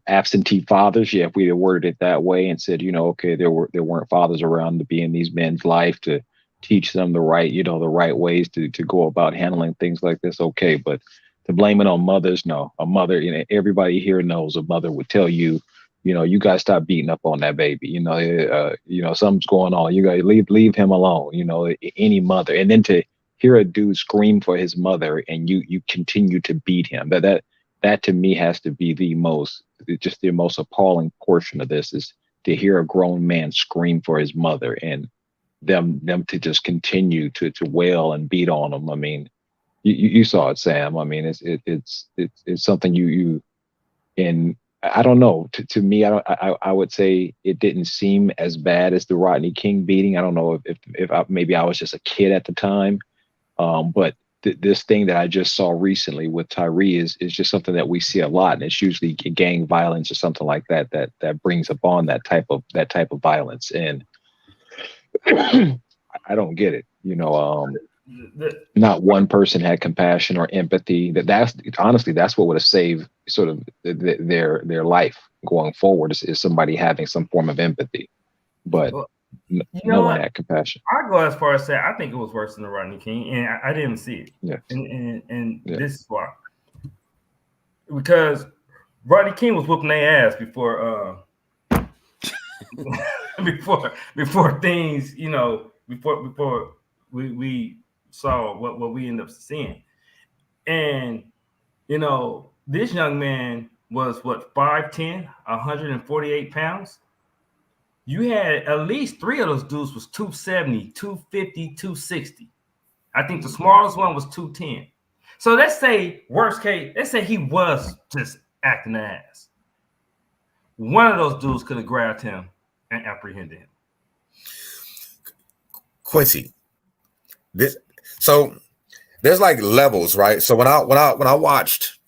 Absentee fathers. Yeah, if we had worded it that way and said, you know, okay, there weren't fathers around to be in these men's life to teach them the right ways to go about handling things like this. Okay, but to blame it on mothers, no. A mother, you know, everybody here knows a mother would tell you, you know, you guys stop beating up on that baby. You know, something's going on. You guys leave him alone. You know, any mother, and then to hear a dude scream for his mother and you continue to beat him. That to me has to be the most appalling portion of this, is to hear a grown man scream for his mother and them to just continue to wail and beat on him. I mean, you saw it, Sam. I mean, it's something you and I don't know. To me, I would say it didn't seem as bad as the Rodney King beating. I don't know if maybe I was just a kid at the time, but this thing that I just saw recently with Tyre is just something that we see a lot, and it's usually gang violence or something like that brings upon that type of violence. And I don't get it. You know, not one person had compassion or empathy. That's honestly, that's what would have saved sort of their life going forward, is somebody having some form of empathy. But no one had compassion. I go as far as say I think it was worse than the Rodney King, and I didn't see it. Yeah. And this is why, because Rodney King was whooping their ass before before things, you know, before we saw what we ended up seeing. And you know, this young man was what, 5'10", 148 pounds. You had at least 3 of those dudes was 270, 250, 260. I think the smallest one was 210. So let's say, worst case, let's say he was just acting ass. One of those dudes could have grabbed him and apprehended him. Quincy, so there's like levels, right? So when I watched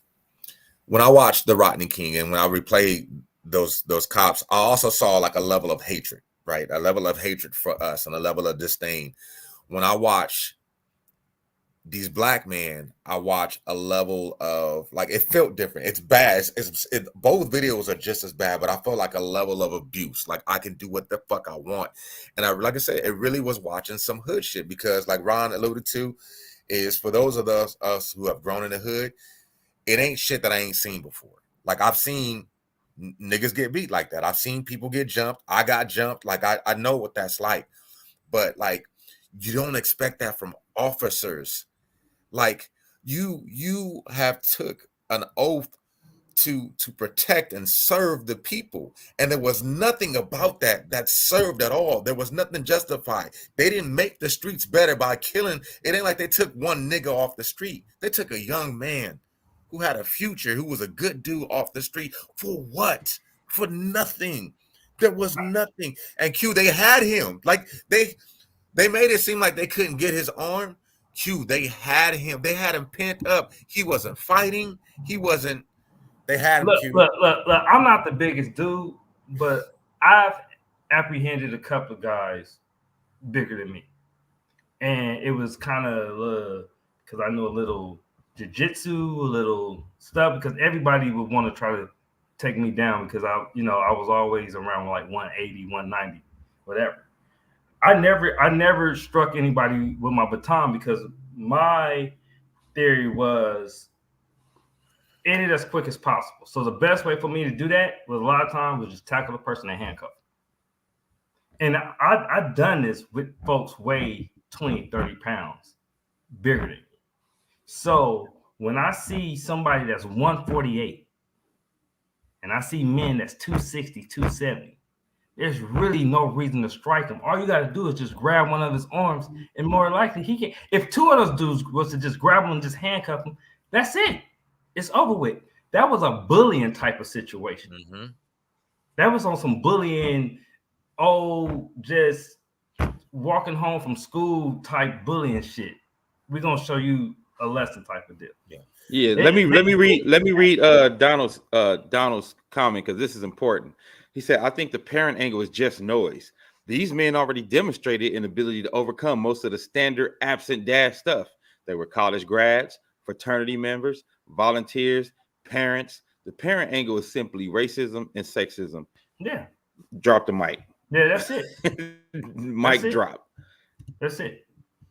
the Rodney King and when I replayed those cops, I also saw like a level of hatred, right? A level of hatred for us and a level of disdain. When I watched these black men, I watch a level of like it felt different. It's bad. Both videos are just as bad, but I felt like a level of abuse. Like I can do what the fuck I want, and like I said, it really was watching some hood shit because, like Ron alluded to, is for those of us who have grown in the hood, it ain't shit that I ain't seen before. Like I've seen niggas get beat like that. I've seen people get jumped. I got jumped. Like I know what that's like, but you don't expect that from officers. Like you have took an oath to protect and serve the people, and there was nothing about that served at all. There was nothing justified. They didn't make the streets better by killing. It ain't like they took one nigga off the street. They took a young man who had a future, who was a good dude off the street. For what? For nothing. There was nothing. And Q, they had him. Like they made it seem like they couldn't get his arm. Q, they had him. They had him pent up. He wasn't fighting. He wasn't. They had him. Q. Look. I'm not the biggest dude, but I've apprehended a couple of guys bigger than me, and it was kind of because I know a little jiu-jitsu, a little stuff, because everybody would want to try to take me down because I was always around like 180, 190, whatever. I never struck anybody with my baton because my theory was end it as quick as possible. So the best way for me to do that was a lot of times was just tackle the person and handcuff. And I've done this with folks weigh 20, 30 pounds bigger than me. So when I see somebody that's 148 and I see men that's 260, 270, there's really no reason to strike him. All you got to do is just grab one of his arms, and more likely he can. If two of those dudes was to just grab him and just handcuff him, that's it. It's over with. That was a bullying type of situation. Mm-hmm. That was on some bullying, just walking home from school type bullying shit. We're gonna show you a lesson type of deal. Yeah. Let me read Donald's comment because this is important. He said, I think the parent angle is just noise. These men already demonstrated an ability to overcome most of the standard absent dad stuff. They were college grads, fraternity members, volunteers, parents. The parent angle is simply racism and sexism. Yeah. Drop the mic. Yeah, that's it. Mic drop. That's it.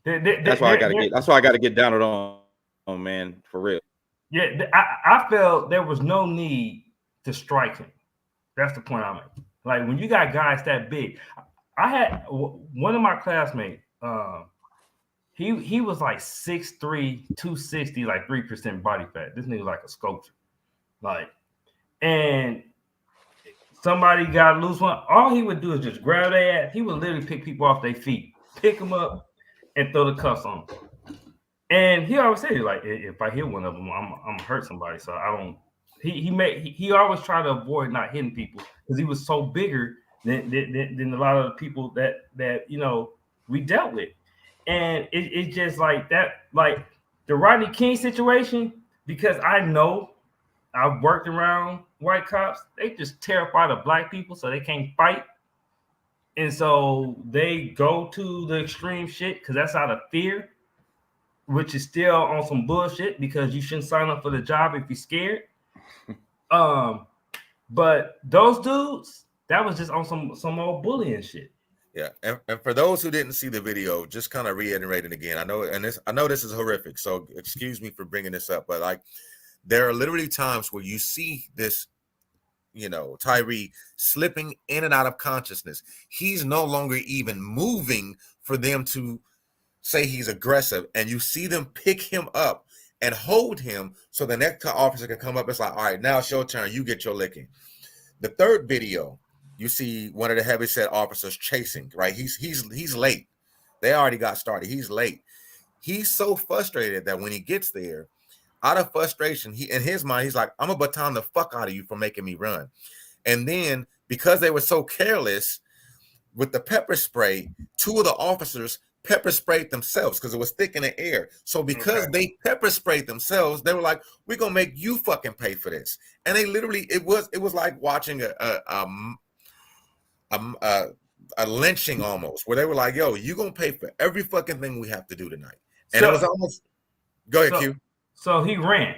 That's why I gotta get Donald on, man, for real. Yeah, I felt there was no need to strike him. That's the point I'm making. Like when you got guys that big, I had one of my classmates. He was like 6'3", 260, like 3% body fat. This nigga was like a sculpture. Like, and somebody got loose one. All he would do is just grab their ass. He would literally pick people off their feet, pick them up, and throw the cuffs on them. And he always said, like, if I hit one of them, I'm gonna hurt somebody. So I don't. He always tried to avoid not hitting people because he was so bigger than a lot of the people that we dealt with. And it's just like that, like the Rodney King situation, because I know I've worked around white cops, they just terrified of black people so they can't fight. And so they go to the extreme shit because that's out of fear, which is still on some bullshit because you shouldn't sign up for the job if you're scared. But those dudes, that was just on some old bullying shit. Yeah, and for those who didn't see the video, just kind of reiterating again. I know this is horrific, so excuse me for bringing this up, but like there are literally times where you see this, Tyre slipping in and out of consciousness. He's no longer even moving for them to say he's aggressive, and you see them pick him up and hold him so the next officer can come up. It's like, all right, now it's your turn. You get your licking. The third video, you see one of the heavyset officers chasing, right? He's late. They already got started. He's late. He's so frustrated that when he gets there, out of frustration, in his mind, he's like, I'm gonna baton the fuck out of you for making me run. And then because they were so careless with the pepper spray, two of the officers pepper sprayed themselves because it was thick in the air. So because they pepper sprayed themselves, they were like, we're gonna make you fucking pay for this. And they literally, it was like watching a lynching almost, where they were like, yo, you gonna pay for every fucking thing we have to do tonight. And it was almost Go ahead, Q. So he ran.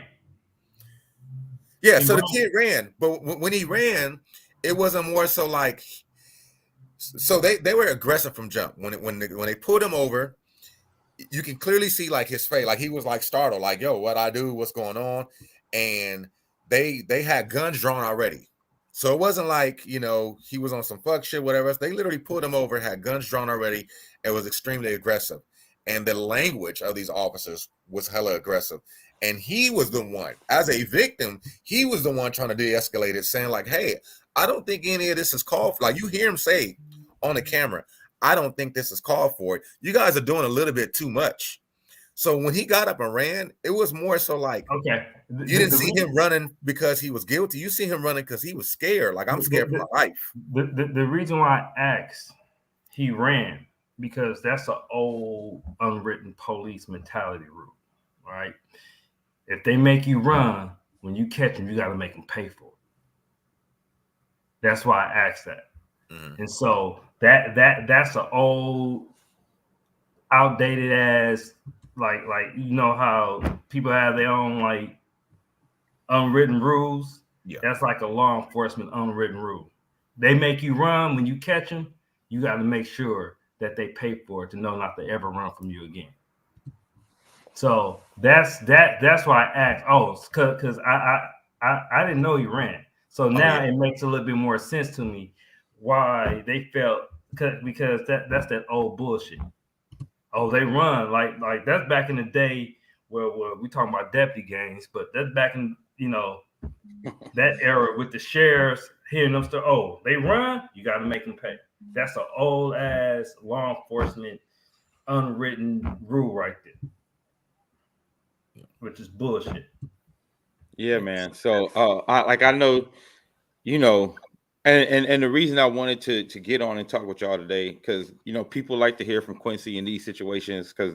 Yeah, He so the ran. kid ran, but when he ran, it wasn't more so like. So they were aggressive from jump. When they pulled him over, you can clearly see like his face, like he was like startled, like, yo, what I do, what's going on? And they had guns drawn already. So it wasn't like, you know, he was on some fuck shit, whatever else. They literally pulled him over, had guns drawn already, and was extremely aggressive. And the language of these officers was hella aggressive. And he was the one, as a victim, he was the one trying to de-escalate it, saying like, hey, I don't think any of this is called for. Like, you hear him say on the camera, I don't think this is called for it. You guys are doing a little bit too much. So when he got up and ran, it was more so like, Okay. you didn't see him running because he was guilty. You see him running because he was scared. Like, I'm scared for my life. The reason why I asked, he ran, because that's an old unwritten police mentality rule, right? If they make you run, when you catch them, you got to make them pay for it. That's why I asked that. Mm-hmm. And so that's an old, outdated ass, like you know how people have their own like unwritten rules. Yeah, that's like a law enforcement unwritten rule. They make you run. When you catch them, you got to make sure that they pay for it to know not to ever run from you again. So that's why I asked. Oh, because I didn't know he ran. So now it makes a little bit more sense to me why they felt, because that's that old bullshit. Oh, they run like that's back in the day where we talking about deputy gangs, but that's back in, you know, that era with the sheriffs hearing them stuff. Oh, they run, you got to make them pay. That's an old ass law enforcement unwritten rule right there, which is bullshit. Yeah, man. So I know, you know, and the reason I wanted to get on and talk with y'all today, because, you know, people like to hear from Quincy in these situations, because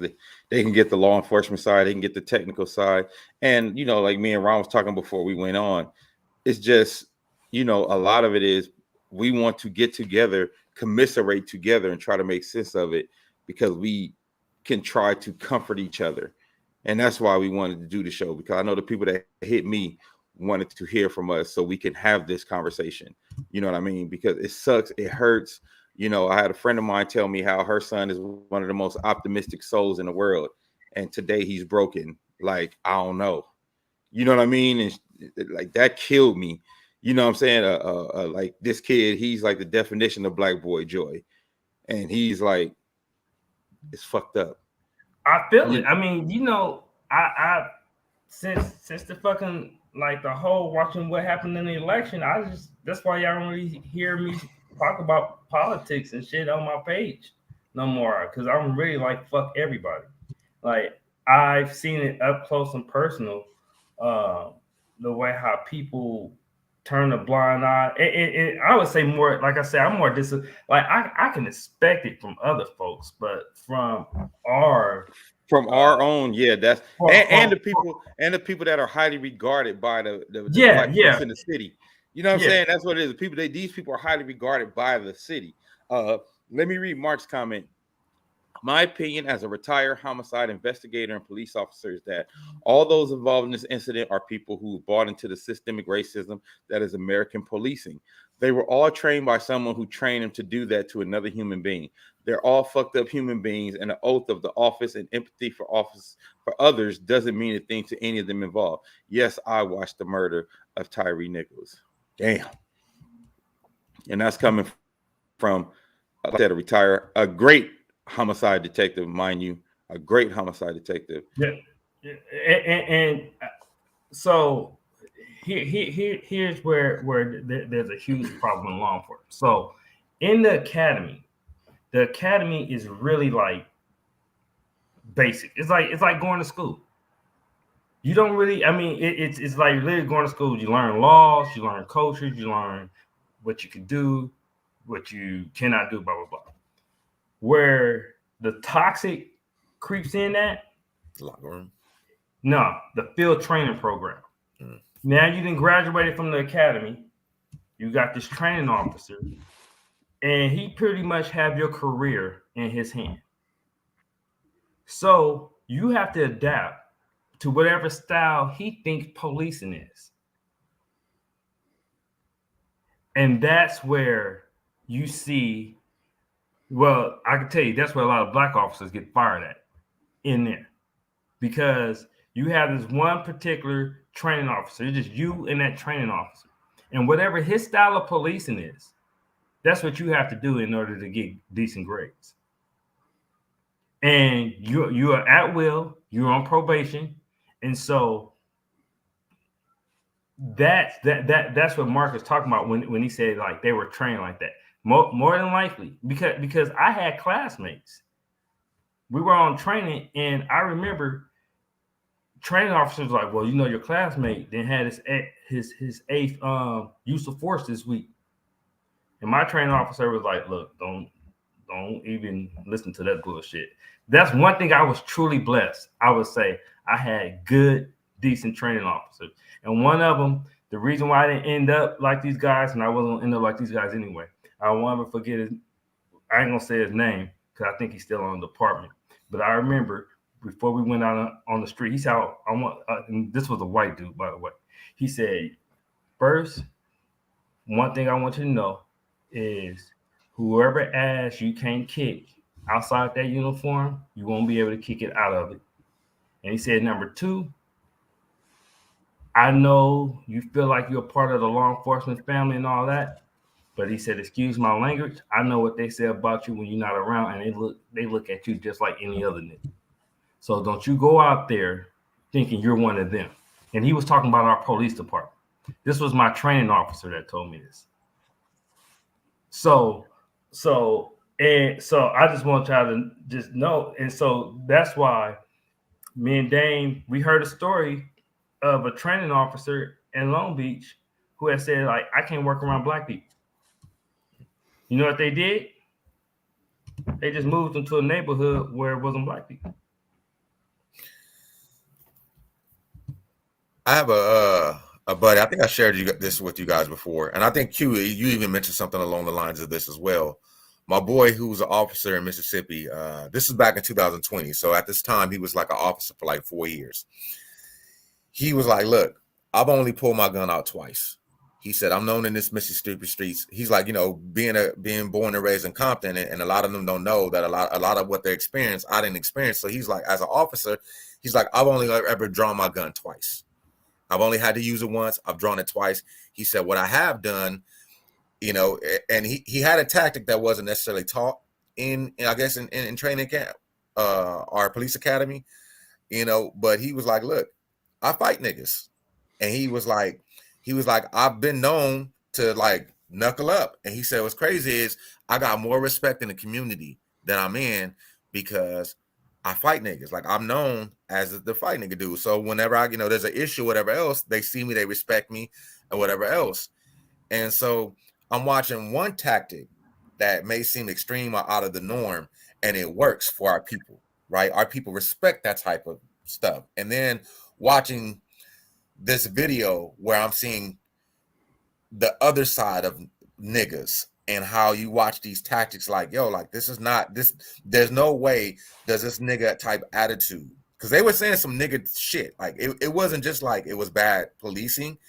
they can get the law enforcement side, they can get the technical side. And, you know, like me and Ron was talking before we went on, it's just, you know, a lot of it is we want to get together, commiserate together, and try to make sense of it, because we can try to comfort each other. And that's why we wanted to do the show, because I know the people that hit me wanted to hear from us so we can have this conversation. You know what I mean? Because it sucks. It hurts. You know, I had a friend of mine tell me how her son is one of the most optimistic souls in the world. And today he's broken. Like, I don't know. You know what I mean? And like, that killed me. You know what I'm saying? Like, this kid, he's like the definition of black boy joy. And he's like, it's fucked up. I feel it. I mean, you know, I since the fucking, like, the whole watching what happened in the election, that's why y'all don't really hear me talk about politics and shit on my page no more, because I'm really like, fuck everybody. Like, I've seen it up close and personal, the way how people turn a blind eye. I would say more, like I said, I'm more like I can expect it from other folks, but from our own, yeah, that's and the people that are highly regarded by the black folks in the city. You know what I'm saying? That's what it is. These people are highly regarded by the city. Let me read Mark's comment. My opinion as a retired homicide investigator and police officer is that all those involved in this incident are people who bought into the systemic racism that is American policing. They were all trained by someone who trained them to do that to another human being. They're all fucked up human beings, and the oath of the office and empathy for others doesn't mean a thing to any of them involved. Yes, I watched the murder of Tyre Nichols. Damn. And that's coming from, like I said, a great homicide detective, mind you, a great homicide detective. Yeah. And so here's where there's a huge problem in law enforcement. So in the academy is really like basic. It's like going to school. You don't really, I mean, it's like literally going to school. You learn laws, you learn cultures, you learn what you can do, what you cannot do, blah, blah, blah. Where the toxic creeps in at, locker room. No, the field training program. Mm. Now you didn't graduate from the academy. You got this training officer, and he pretty much have your career in his hand. So you have to adapt to whatever style he thinks policing is. And that's where you see, well, I can tell you that's where a lot of black officers get fired at in there. Because you have this one particular training officer, it's just you and that training officer. And whatever his style of policing is, that's what you have to do in order to get decent grades. And you are at will, you're on probation. And so that's what Mark is talking about when he said like they were trained like that. More than likely, because I had classmates. We were on training, and I remember training officers like, well, you know, your classmate then had his eighth use of force this week. And my training officer was like, look, don't even listen to that bullshit. That's one thing I was truly blessed. I would say I had good, decent training officers. And one of them, the reason why I didn't end up like these guys, and I wasn't gonna end up like these guys anyway, I won't ever forget his, I ain't gonna say his name because I think he's still on the department. But I remember before we went out on the street, he said, I want, and this was a white dude, by the way. He said, first, one thing I want you to know is whoever ass you can't kick outside that uniform, you won't be able to kick it out of it. And he said, number two, I know you feel like you're a part of the law enforcement family and all that, but he said, excuse my language, I know what they say about you when you're not around, and they look at you just like any other nigga. So don't you go out there thinking you're one of them. And he was talking about our police department. This was my training officer that told me this. So I just want y'all to just know. And so that's why me and Dame, we heard a story of a training officer in Long Beach who had said, like, I can't work around black people. You know what they did? They just moved into a neighborhood where it wasn't black people. I have a buddy. I think I shared this with you guys before, and I think Q, you even mentioned something along the lines of this as well. My boy, who was an officer in Mississippi, this was back in 2020. So at this time, he was like an officer for like 4 years. He was like, "Look, I've only pulled my gun out twice." He said, "I'm known in this Mississippi streets." He's like, you know, being born and raised in Compton, and a lot of them don't know that a lot of what they experience, I didn't experience. So he's like, as an officer, he's like, I've only ever drawn my gun twice. I've only had to use it once. I've drawn it twice. He said, what I have done, you know, and he had a tactic that wasn't necessarily taught in training camp, our police academy, you know, but he was like, look, I fight niggas. And he was like, I've been known to like knuckle up. And he said, what's crazy is I got more respect in the community that I'm in because I fight niggas. Like I'm known as the fight nigga dude. So whenever there's an issue, whatever else, they see me, they respect me, and whatever else. And so I'm watching one tactic that may seem extreme or out of the norm, and it works for our people, right? Our people respect that type of stuff. And then watching this video where I'm seeing the other side of niggas and how you watch these tactics like, yo, like this is not this. There's no way does this nigga type attitude, because they were saying some nigga shit. Like it wasn't just like it was bad policing.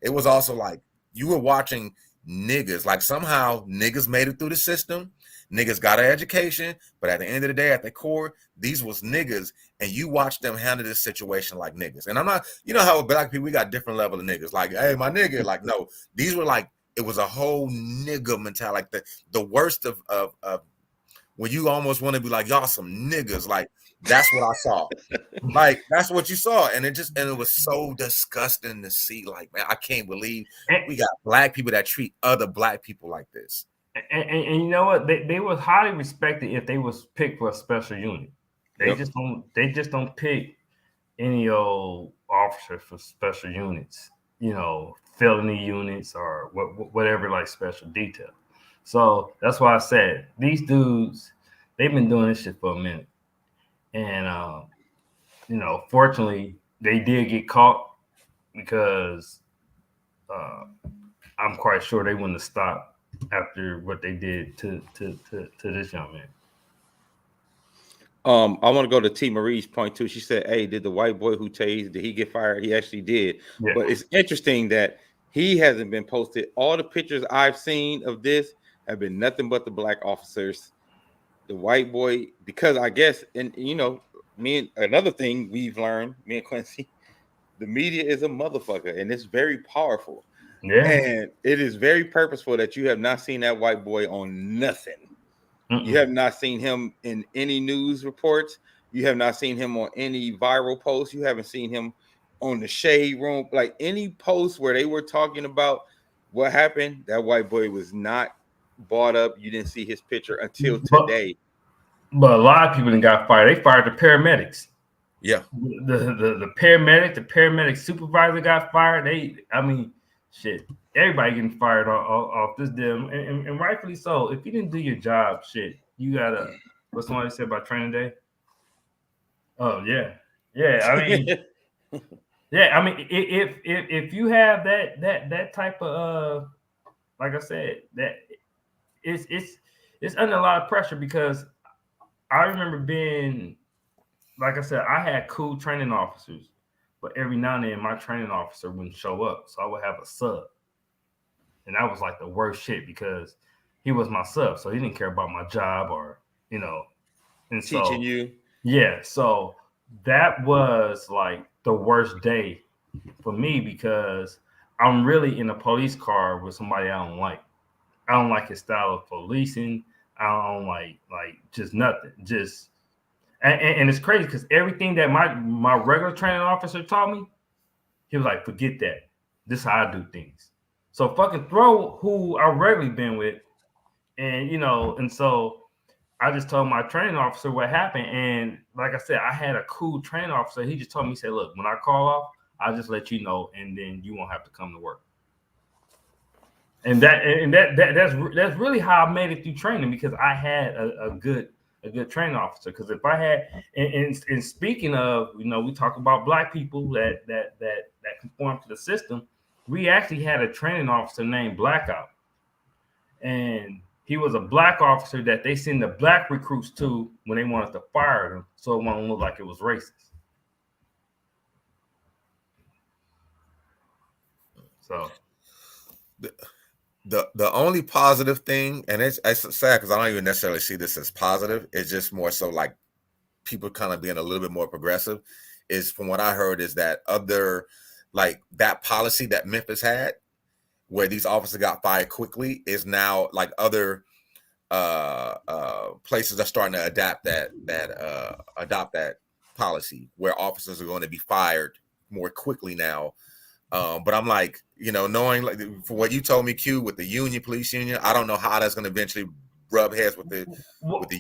It was also like you were watching niggas, like somehow niggas made it through the system. Niggas got an education, but at the end of the day, at the core, these was niggas, and you watch them handle this situation like niggas. And I'm not, you know how black people, we got different level of niggas. Like, hey, my nigga, like, no, these were like, it was a whole nigga mentality, like the worst of when you almost want to be like, y'all some niggas. Like, that's what I saw. Like, that's what you saw. And it was so disgusting to see. Like, man, I can't believe we got black people that treat other black people like this. And you know what? They was highly respected if they was picked for a special unit. They just don't pick any old officer for special units, you know, felony units or whatever, like special detail. So that's why I said these dudes, they've been doing this shit for a minute. And you know, fortunately they did get caught because I'm quite sure they wouldn't have stopped after what they did to this young man. I want to go to T. Marie's point too. She said, "Hey, did the white boy who tased, did he get fired?" He actually did. Yeah. But it's interesting that he hasn't been posted. All the pictures I've seen of this have been nothing but the black officers. The white boy, because I guess, and me and another thing we've learned, me and Quincy, the media is a motherfucker, and it's very powerful, Yeah. and it is very purposeful that you have not seen that white boy on nothing. You have not seen him in any news reports. You have not seen him on any viral posts. You haven't seen him on the shade room, like any post where they were talking about what happened. That white boy was not brought up. You didn't see his picture until today. But a lot of people that got fired. They fired the paramedics. Yeah. The paramedic supervisor got fired. Shit. Everybody getting fired off this damn, and rightfully so. If you didn't do your job, shit, you gotta. What somebody said about training day? Oh yeah. If you have that type of like I said, that it's under a lot of pressure, because I remember being, like I said, I had cool training officers, but every now and then my training officer wouldn't show up, so I would have a sub, and that was like the worst shit, because he was my sub, so he didn't care about my job or and teaching you. Yeah, so that was like the worst day for me, because I'm really in a police car with somebody I don't like. I don't like his style of policing. I don't like just nothing. Just and it's crazy, because everything that my regular training officer taught me, he was like, forget that. This is how I do things. So fucking throw who I regularly been with, and and so I just told my training officer what happened. And like I said, I had a cool training officer. He just told me, he said, look, when I call off, I'll just let you know, and then you won't have to come to work. And that's really how I made it through training, because I had a good training officer. Because if I had, and speaking of, we talk about black people that conform to the system, we actually had a training officer named Blackout, and he was a black officer that they send the black recruits to when they wanted to fire them, so it won't look like it was racist. So the only positive thing, and it's sad because I don't even necessarily see this as positive, it's just more so like people kind of being a little bit more progressive, is from what I heard is that like that policy that Memphis had, where these officers got fired quickly, is now like other places are starting to adopt that policy, where officers are going to be fired more quickly now. But I'm like, knowing like for what you told me, Q, with the police union, I don't know how that's going to eventually rub heads with the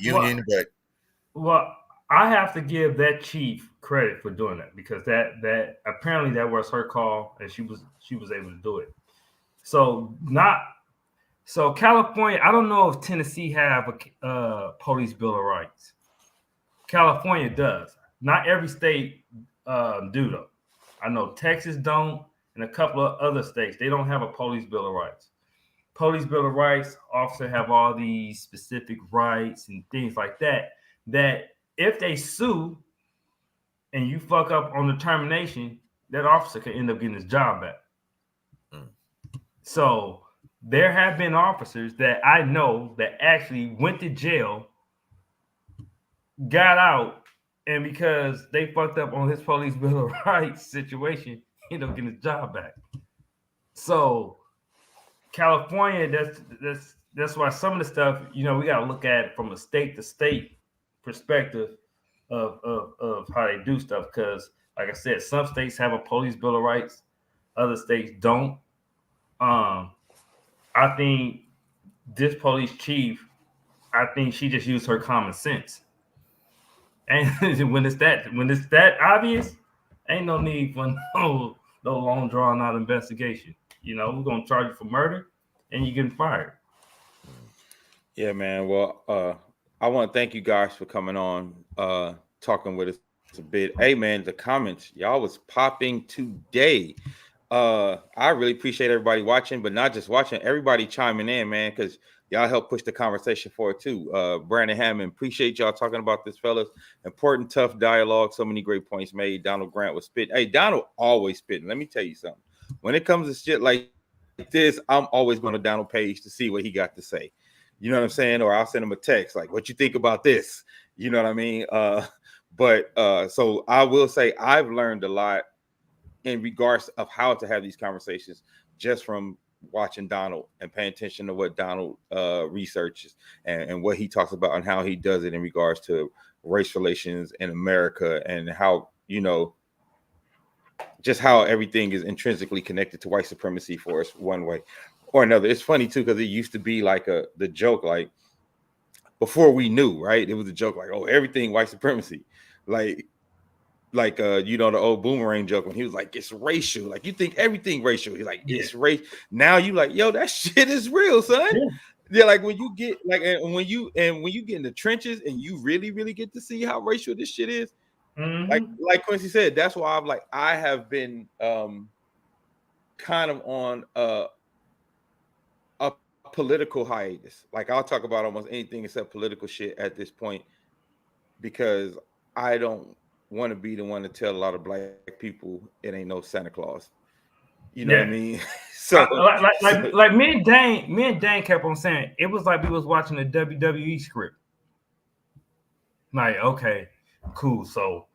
union. But I have to give that chief credit for doing that, because that apparently that was her call, and she was able to do it. So California, I don't know if Tennessee have a police bill of rights. California does. Not every state do though. I know Texas don't, and a couple of other states, they don't have a police bill of rights. Police bill of rights, officers have all these specific rights and things like that, that if they sue and you fuck up on the termination, that officer can end up getting his job back. So there have been officers that I know that actually went to jail, got out, and because they fucked up on his police bill of rights situation, he ended up getting his job back. So California, that's why some of the stuff, we got to look at it from a state to state perspective of how they do stuff. Because like I said, some states have a police bill of rights, other states don't. I think this police chief, I think she just used her common sense. And when it's that obvious, ain't no need for no long drawn out investigation. We're gonna charge you for murder, and you getting fired. Yeah, man. Well, I want to thank you guys for coming on, talking with us a bit. Hey, man, the comments, y'all was popping today. I really appreciate everybody watching, but not just watching, everybody chiming in, man, because y'all help push the conversation forward too. Brandon Hammond, appreciate y'all talking about this, fellas. Important, tough dialogue. So many great points made. Donald Grant was spitting. Hey, Donald always spitting. Let me tell you something. When it comes to shit like this, I'm always going to Donald page to see what he got to say. You know what I'm saying? Or I'll send him a text like, "What you think about this?" You know what I mean? So I will say I've learned a lot in regards of how to have these conversations just from watching Donald and paying attention to what Donald researches and what he talks about and how he does it in regards to race relations in America and how, you know, just how everything is intrinsically connected to white supremacy for us one way or another. It's funny too, because it used to be like the joke, like before we knew, right? It was a joke like, oh, everything white supremacy. Like you know, the old Boomerang joke when he was like, it's racial. Like, you think everything racial. He's like, it's race. Now you like, yo, that shit is real, son. Yeah, like when you get like and when you get in the trenches and you really, really get to see how racial this shit is. Like Quincy said, that's why I have been kind of on a political hiatus. Like, I'll talk about almost anything except political shit at this point because I don't want to be the one to tell a lot of black people it ain't no Santa Claus. You know what I mean? So like me and Dane kept on saying it was like we was watching a WWE script. Like, okay, cool. So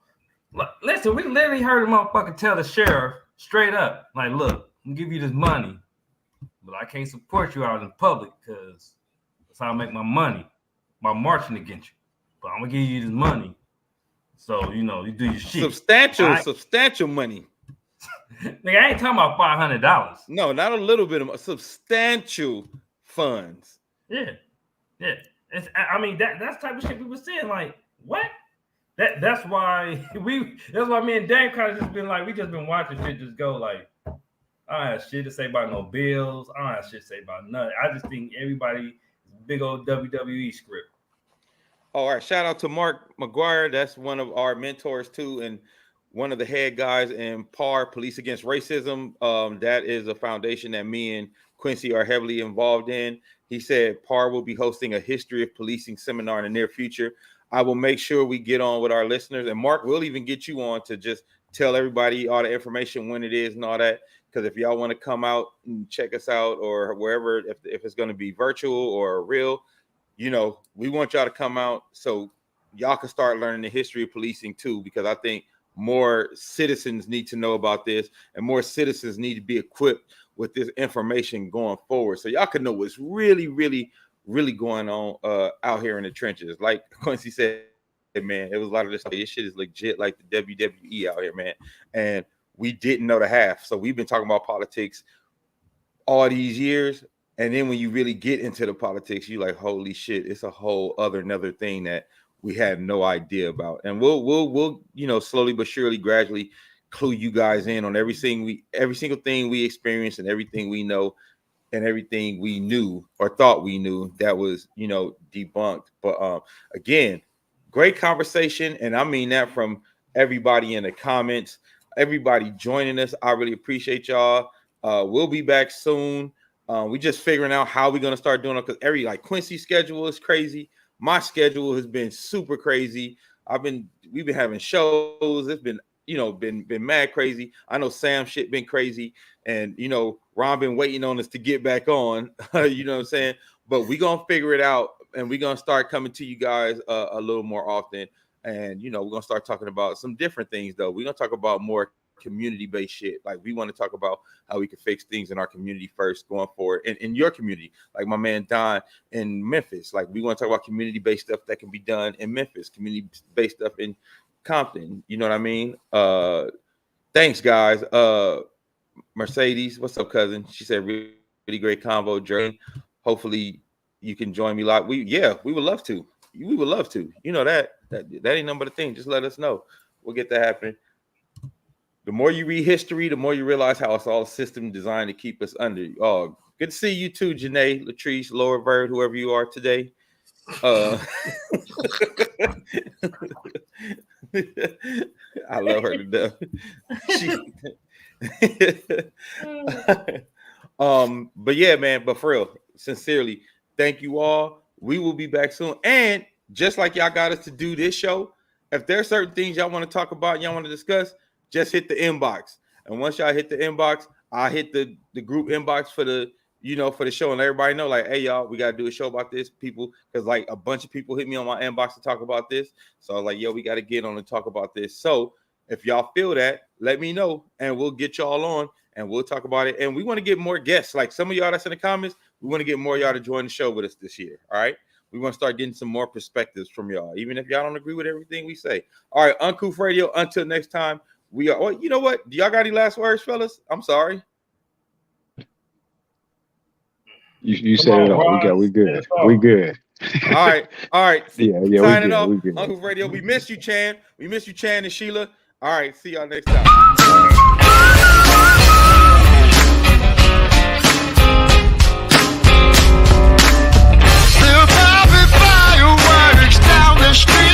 listen, we literally heard a motherfucker tell the sheriff straight up, like, look, I'm gonna give you this money, but I can't support you out in public because that's how I make my money by marching against you. But I'm gonna give you this money. So, you know, you do your shit. Substantial money. Nigga, I ain't talking about $500. No, not a little bit of substantial funds. Yeah. I mean, that's the type of shit we were saying. Like, what? That's why me and Dan kind of just been like, we just been watching shit just go like, I don't have shit to say about no bills. I don't have shit to say about nothing. I just think everybody big old WWE script. All right, shout out to Mark McGuire. That's one of our mentors too, and one of the head guys in PAR, Police Against Racism. That is a foundation that me and Quincy are heavily involved in. He said PAR will be hosting a history of policing seminar in the near future. I will make sure we get on with our listeners, and Mark, we'll even get you on to just tell everybody all the information when it is and all that. Because if y'all want to come out and check us out or wherever, if it's going to be virtual or real, you know, we want y'all to come out so y'all can start learning the history of policing too, because I think more citizens need to know about this and more citizens need to be equipped with this information going forward. So y'all can know what's really, really, really going on out here in the trenches. Like Quincy said, man, it was a lot of this shit is legit like the WWE out here, man. And we didn't know the half. So we've been talking about politics all these years. And then when you really get into the politics, you're like, holy shit, it's a whole another thing that we had no idea about. And we'll you know, slowly but surely, gradually clue you guys in on every single thing we experienced and everything we know and everything we knew or thought we knew that was, you know, debunked. But again, great conversation. And I mean that from everybody in the comments, everybody joining us. I really appreciate y'all. We'll be back soon. We just figuring out how we're gonna start doing it because like Quincy's schedule is crazy. My schedule has been super crazy. We've been having shows. It's been, you know, been mad crazy. I know Sam shit been crazy, and you know, Ron been waiting on us to get back on. You know what I'm saying? But we gonna figure it out, and we're gonna start coming to you guys a little more often. And you know, we're gonna start talking about some different things though. We're gonna talk about more community-based shit. Like, we want to talk about how we can fix things in our community first going forward, and in your community, like my man Don in Memphis. Like, we want to talk about community-based stuff that can be done in Memphis, community-based stuff in Compton. You know what I mean? Thanks, guys. Mercedes, what's up, cousin? She said really, really great convo, Jerry. Hopefully you can join me live. We would love to. We would love to. You know that ain't nothing but a thing. Just let us know. We'll get that happening. The more you read history, the more you realize how it's all a system designed to keep us under. Oh, good to see you too, Janae, Latrice, Laura Bird, whoever you are today. I love her to death. But yeah, man, but for real, sincerely, Thank you all. We will be back soon. And just like y'all got us to do this show, if there's certain things y'all want to talk about, y'all want to discuss, just hit the inbox. And once y'all hit the inbox, I hit the group inbox for the for the show, and everybody know, like, hey, y'all, we got to do a show about this. People, because like a bunch of people hit me on my inbox to talk about this. So I was like, yo, we got to get on and talk about this. So if y'all feel that, let me know, and we'll get y'all on, and we'll talk about it. And we want to get more guests. Like some of y'all that's in the comments, we want to get more y'all to join the show with us this year. All right. We want to start getting some more perspectives from y'all, even if y'all don't agree with everything we say. All right. Uncouth Radio. Until next time, we are. Well, you know what? Do y'all got any last words, fellas? I'm sorry. You said it all. We good. We good. All right. Yeah. Signing off. We good. Uncouth Radio. We miss you, Chan. We miss you, Chan and Sheila. All right. See y'all next time. Still popping fireworks down the street.